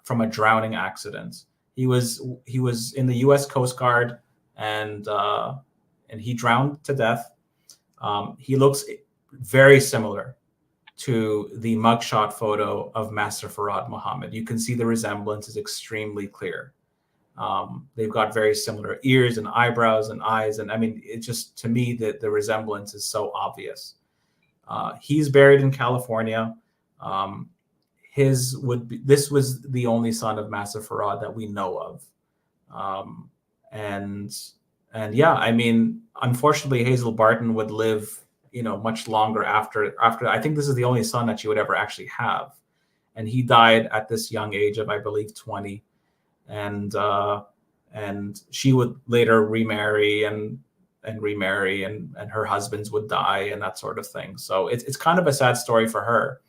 from a drowning accident. He was in the U.S. Coast Guard, and he drowned to death. He looks very similar to the mugshot photo of Master Farad Muhammad. You can see the resemblance is extremely clear. They've got very similar ears and eyebrows and eyes, and I mean, it just, to me, the resemblance is so obvious. He's buried in California. This was the only son of Master Farad that we know of. And yeah, I mean, unfortunately, Hazel Barton would live, much longer after. I think this is the only son that she would ever actually have, and he died at this young age of, I believe, 20. And she would later remarry and remarry, and her husbands would die and that sort of thing. So it's kind of a sad story for her.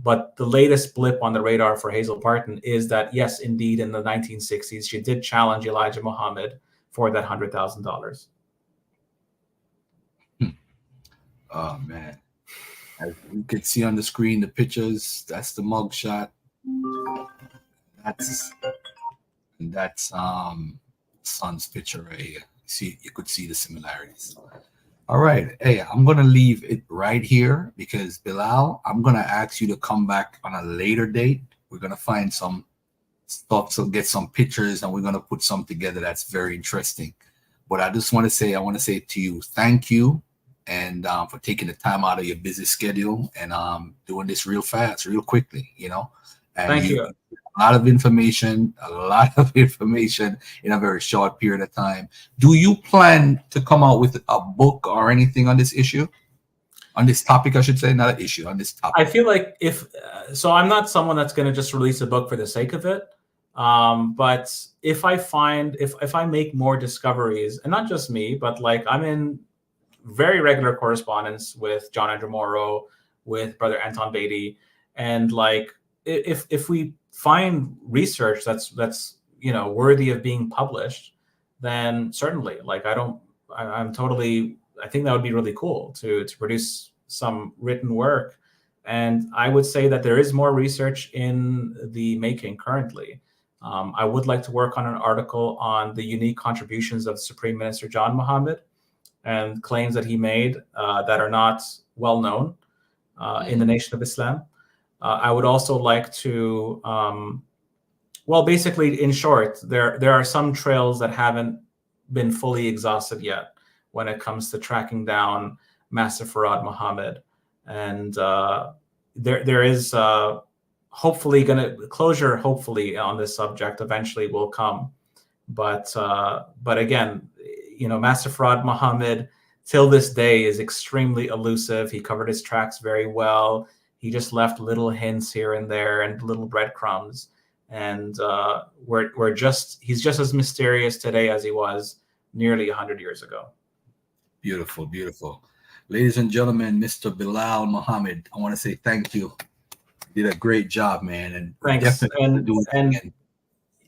But the latest blip on the radar for Hazel Barton is that, yes, indeed, in the 1960s, she did challenge Elijah Muhammad for that $100,000. Oh, man. As you can see on the screen, the pictures, that's the mugshot. That's son's picture right here. See, you could see the similarities. All right. Hey, I'm going to leave it right here because, Bilal, I'm going to ask you to come back on a later date. We're going to find some stuff, so get some pictures, and we're going to put some together that's very interesting. But I just want to say, to you, thank you and for taking the time out of your busy schedule and doing this real fast, real quickly, you know. And Thank you you. a lot of information, in a very short period of time. Do you plan to come out with a book or anything on this issue? On this topic, I should say, not an issue, on this I topic. feel like if so, I'm not someone that's going to just release a book for the sake of it. But if I find if I make more discoveries, and not just me, but like I'm in very regular correspondence with John Andrew Morrow, with Brother Anton Beatty, and like if we find research that's worthy of being published, then certainly, like I'm totally, I think that would be really cool to produce some written work. And I would say that there is more research in the making currently. I would like to work on an article on the unique contributions of Supreme Minister John Mohammed and claims that he made that are not well known in the Nation of Islam. I would also like to, well, basically, in short, there are some trails that haven't been fully exhausted yet when it comes to tracking down Master Farad Muhammad, and there is hopefully closure. Hopefully, on this subject eventually will come, but again, Master Farad Muhammad till this day is extremely elusive. He covered his tracks very well. He just left little hints here and there and little breadcrumbs. And he's just as mysterious today as he was nearly 100 years ago. Beautiful, beautiful. Ladies and gentlemen, Mr. Bilal Muhammad, I want to say thank you. You did a great job, man. And Thanks. And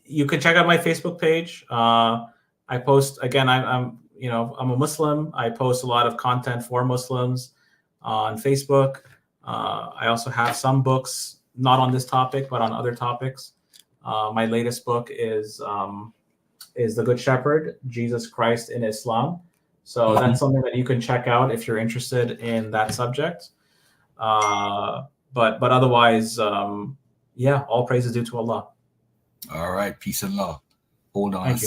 you can check out my Facebook page. I post, again, I'm a Muslim. I post a lot of content for Muslims on Facebook. I also have some books, not on this topic, but on other topics. My latest book is The Good Shepherd, Jesus Christ in Islam. So that's something that you can check out if you're interested in that subject. But otherwise, all praise is due to Allah. All right, peace and love. Hold on. Thank you.